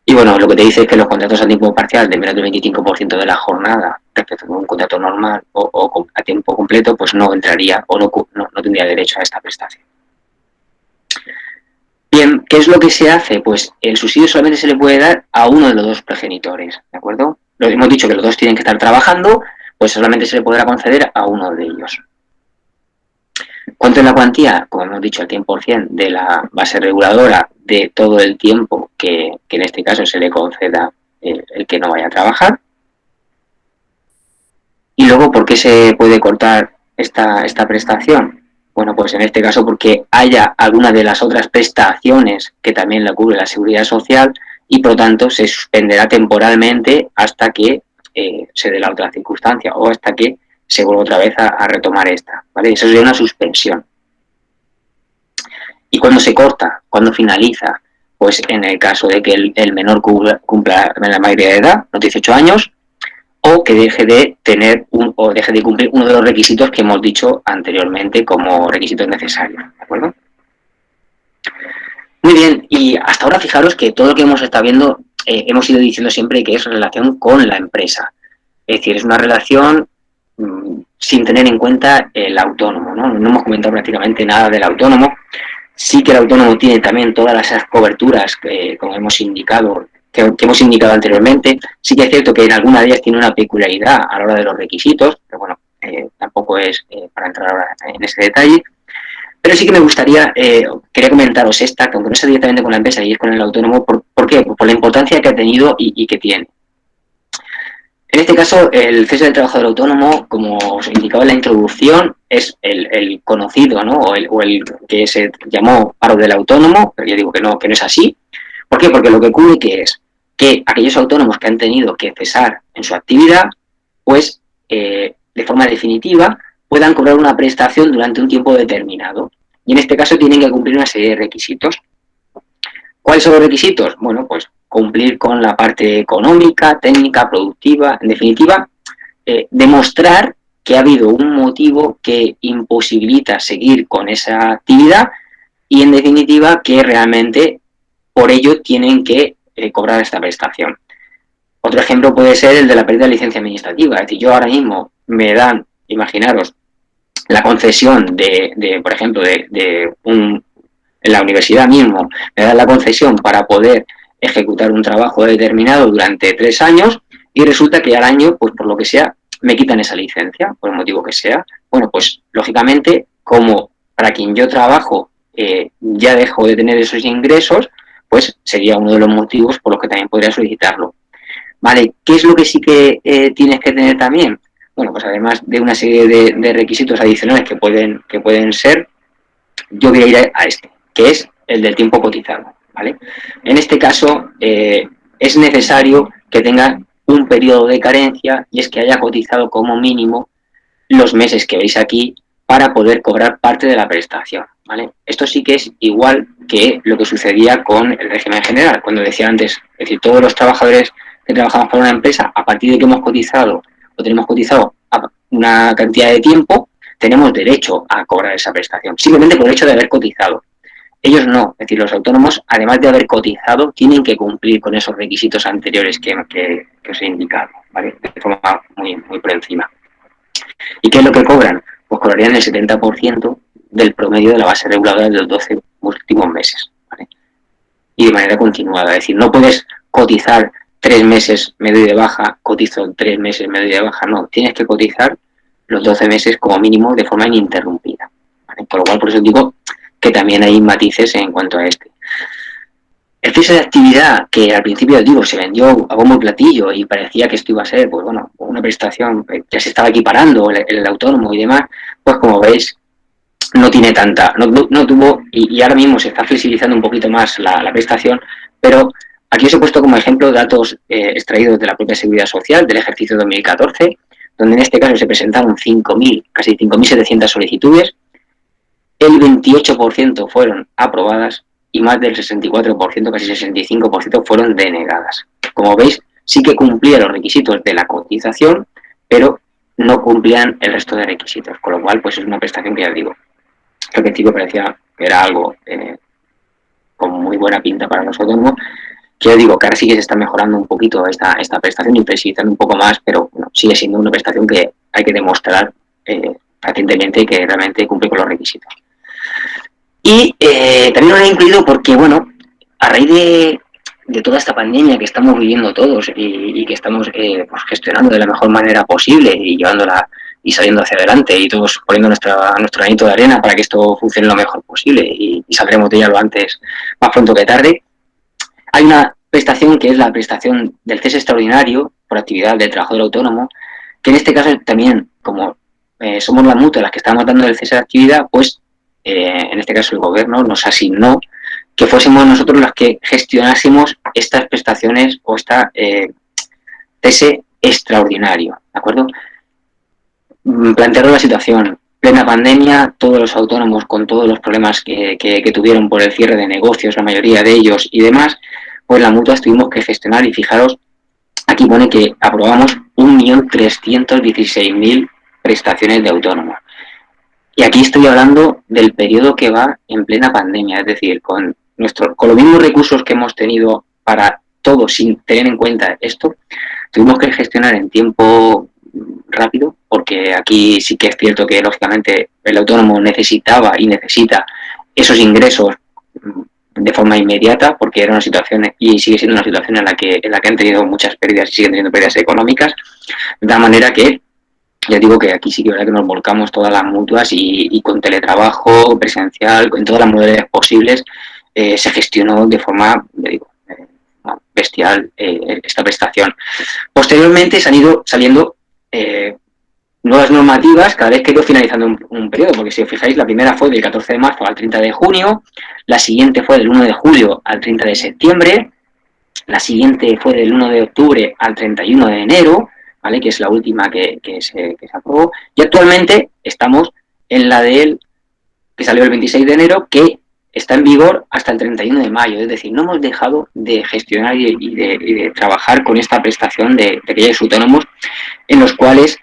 Y bueno, lo que te dice es que los contratos a tiempo parcial de menos del 25% de la jornada respecto a un contrato normal o a tiempo completo, pues no entraría o no tendría derecho a esta prestación. Bien, ¿qué es lo que se hace? Pues el subsidio solamente se le puede dar a uno de los dos progenitores, ¿de acuerdo? Lo hemos dicho que los dos tienen que estar trabajando, pues solamente se le podrá conceder a uno de ellos. ¿Cuánto es la cuantía? Como hemos dicho, el 100% de la base reguladora de todo el tiempo que en este caso se le conceda el que no vaya a trabajar. Y luego, ¿por qué se puede cortar esta prestación? Bueno, pues en este caso porque haya alguna de las otras prestaciones que también la cubre la Seguridad Social y por lo tanto se suspenderá temporalmente hasta que se dé la otra circunstancia o hasta que se vuelva otra vez a retomar esta, ¿vale? Eso sería una suspensión. ¿Y cuándo se corta? ¿Cuándo finaliza? Pues en el caso de que el menor cumpla la mayoría de edad, los 18 años, o que deje de cumplir uno de los requisitos que hemos dicho anteriormente como requisitos necesarios, ¿de acuerdo? Muy bien, y hasta ahora fijaros que todo lo que hemos estado viendo hemos ido diciendo siempre que es relación con la empresa. Es decir, es una relación sin tener en cuenta el autónomo, ¿no? No hemos comentado prácticamente nada del autónomo. Sí que el autónomo tiene también todas esas coberturas que, como hemos indicado, que hemos indicado anteriormente. Sí que es cierto que en alguna de ellas tiene una peculiaridad a la hora de los requisitos, pero bueno, tampoco es para entrar ahora en ese detalle. Pero sí que me gustaría, quería comentaros esta, que aunque no sea directamente con la empresa y es con el autónomo, ¿por qué? Por la importancia que ha tenido y que tiene. En este caso, el cese del trabajador autónomo, como os indicaba en la introducción, es el conocido, ¿no? o el que se llamó paro del autónomo, pero yo digo que no es así. ¿Por qué? Porque lo que ocurre es que aquellos autónomos que han tenido que cesar en su actividad, pues de forma definitiva puedan cobrar una prestación durante un tiempo determinado. Y en este caso tienen que cumplir una serie de requisitos. ¿Cuáles son los requisitos? Bueno, pues cumplir con la parte económica, técnica, productiva, en definitiva, demostrar que ha habido un motivo que imposibilita seguir con esa actividad y, en definitiva, que realmente por ello tienen que cobrar esta prestación. Otro ejemplo puede ser el de la pérdida de licencia administrativa. Es decir, yo ahora mismo me dan, imaginaros, la concesión por ejemplo, en la universidad mismo, me dan la concesión para poder ejecutar un trabajo determinado durante 3 años y resulta que al año, pues por lo que sea, me quitan esa licencia, por el motivo que sea. Bueno, pues lógicamente, como para quien yo trabajo ya dejo de tener esos ingresos, pues sería uno de los motivos por los que también podría solicitarlo. Vale, ¿qué es lo que sí que tienes que tener también? Bueno, pues además de una serie de requisitos adicionales que pueden ser, yo voy a ir a este, que es el del tiempo cotizado, ¿vale? En este caso, es necesario que tenga un periodo de carencia y es que haya cotizado como mínimo los meses que veis aquí para poder cobrar parte de la prestación, ¿vale? Esto sí que es igual que lo que sucedía con el régimen general, cuando decía antes, es decir, todos los trabajadores que trabajamos para una empresa, a partir de que hemos cotizado o tenemos cotizado una cantidad de tiempo, tenemos derecho a cobrar esa prestación, simplemente por el hecho de haber cotizado. Ellos no, es decir, los autónomos, además de haber cotizado, tienen que cumplir con esos requisitos anteriores que os he indicado, ¿vale? De forma muy por encima. ¿Y qué es lo que cobran? Pues cobrarían el 70% del promedio de la base reguladora de los 12 últimos meses, ¿vale? Y de manera continuada, es decir, no puedes cotizar 3 meses, me doy de baja, cotizo 3 meses, me doy de baja, no, tienes que cotizar los 12 meses como mínimo de forma ininterrumpida, ¿vale? Por lo cual, por eso digo que también hay matices en cuanto a este. El cese de actividad, que al principio, digo, se vendió a bombo y platillo y parecía que esto iba a ser, pues bueno, una prestación, ya se estaba equiparando el autónomo y demás, pues como veis, no tiene tanta, no tuvo, y ahora mismo se está flexibilizando un poquito más la prestación, pero aquí os he puesto como ejemplo datos extraídos de la propia Seguridad Social del ejercicio 2014, donde en este caso se presentaron casi 5.700 solicitudes, el 28% fueron aprobadas y más del 64%, casi 65% fueron denegadas. Como veis, sí que cumplía los requisitos de la cotización, pero no cumplían el resto de requisitos, con lo cual pues es una prestación que ya digo, que al principio parecía que era algo con muy buena pinta para los autónomos, que yo digo que ahora sí que se está mejorando un poquito esta prestación y flexibilizando un poco más, pero bueno, sigue siendo una prestación que hay que demostrar pacientemente que realmente cumple con los requisitos. Y también lo he incluido porque, bueno, a raíz de toda esta pandemia que estamos viviendo todos y que estamos pues gestionando de la mejor manera posible y llevándola y saliendo hacia adelante y todos poniendo nuestro granito de arena para que esto funcione lo mejor posible y saldremos de ella lo antes, más pronto que tarde, hay una prestación que es la prestación del cese extraordinario por actividad del trabajador autónomo, que en este caso también, como somos la mutua las que estamos dando el cese de actividad, pues en este caso el gobierno nos asignó que fuésemos nosotros las que gestionásemos estas prestaciones o esta cese extraordinario, ¿de acuerdo? Plantearon la situación, plena pandemia, todos los autónomos con todos los problemas que tuvieron por el cierre de negocios, la mayoría de ellos y demás, pues la mutua tuvimos que gestionar y fijaros, aquí pone que aprobamos 1.316.000 prestaciones de autónomos. Y aquí estoy hablando del periodo que va en plena pandemia, es decir, con los mismos recursos que hemos tenido para todo sin tener en cuenta esto, tuvimos que gestionar en tiempo rápido, porque aquí sí que es cierto que lógicamente el autónomo necesitaba y necesita esos ingresos de forma inmediata, porque era una situación y sigue siendo una situación en la que han tenido muchas pérdidas y siguen teniendo pérdidas económicas, de tal manera que ya digo que aquí sí que es verdad que nos volcamos todas las mutuas y con teletrabajo presencial, en todas las modalidades posibles, se gestionó de forma, ya digo, bestial esta prestación. Posteriormente se han ido saliendo nuevas normativas cada vez que he ido finalizando un periodo, porque si os fijáis, la primera fue del 14 de marzo al 30 de junio, la siguiente fue del 1 de julio al 30 de septiembre, la siguiente fue del 1 de octubre al 31 de enero, ¿vale? Que es la última que se aprobó, y actualmente estamos en la que salió el 26 de enero, que está en vigor hasta el 31 de mayo, es decir, no hemos dejado de gestionar y de trabajar con esta prestación de aquellos autónomos en los cuales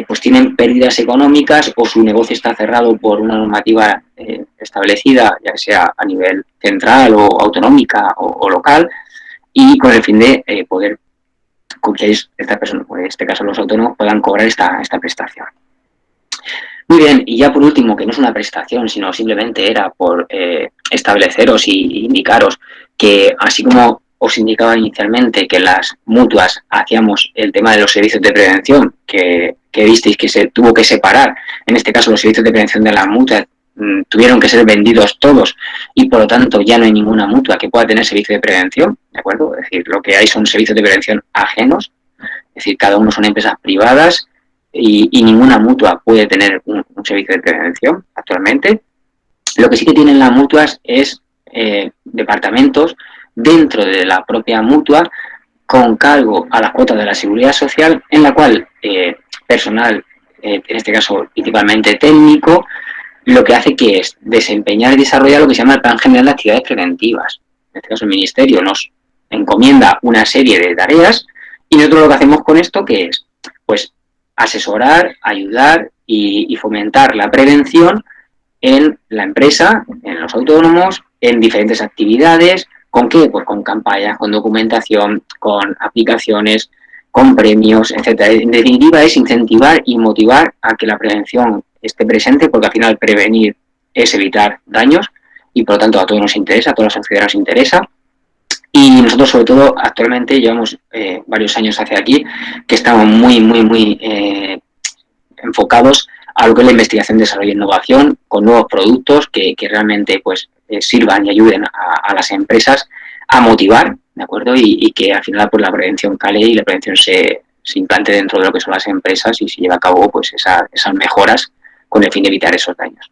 pues tienen pérdidas económicas o su negocio está cerrado por una normativa establecida, ya sea a nivel central o autonómica o local, y con el fin de poder que estas personas, en este caso los autónomos, puedan cobrar esta prestación. Muy bien, y ya por último, que no es una prestación, sino simplemente era por estableceros y indicaros que, así como os indicaba inicialmente que las mutuas hacíamos el tema de los servicios de prevención, que visteis que se tuvo que separar, en este caso los servicios de prevención de las mutuas tuvieron que ser vendidos todos y por lo tanto ya no hay ninguna mutua que pueda tener servicio de prevención, ¿de acuerdo? Es decir, lo que hay son servicios de prevención ajenos, es decir, cada uno son empresas privadas y ninguna mutua puede tener un servicio de prevención actualmente. Lo que sí que tienen las mutuas es departamentos dentro de la propia mutua con cargo a las cuotas de la seguridad social, en la cual personal, en este caso principalmente técnico, lo que hace que es desempeñar y desarrollar lo que se llama el Plan General de Actividades Preventivas. En este caso el Ministerio nos encomienda una serie de tareas y nosotros lo que hacemos con esto que es, pues, asesorar, ayudar y fomentar la prevención en la empresa, en los autónomos, en diferentes actividades. ¿Con qué? Pues con campañas, con documentación, con aplicaciones, con premios, etcétera. En definitiva, es incentivar y motivar a que la prevención esté presente, porque al final prevenir es evitar daños y por lo tanto a todos nos interesa, a toda la sociedad nos interesa. Y nosotros, sobre todo, actualmente llevamos varios años hacia aquí que estamos muy enfocados a lo que es la investigación, desarrollo e innovación con nuevos productos que realmente pues sirvan y ayuden a las empresas a motivar, ¿de acuerdo? Y que al final pues la prevención cale y la prevención se implante dentro de lo que son las empresas y se lleve a cabo pues esas mejoras con el fin de evitar esos daños.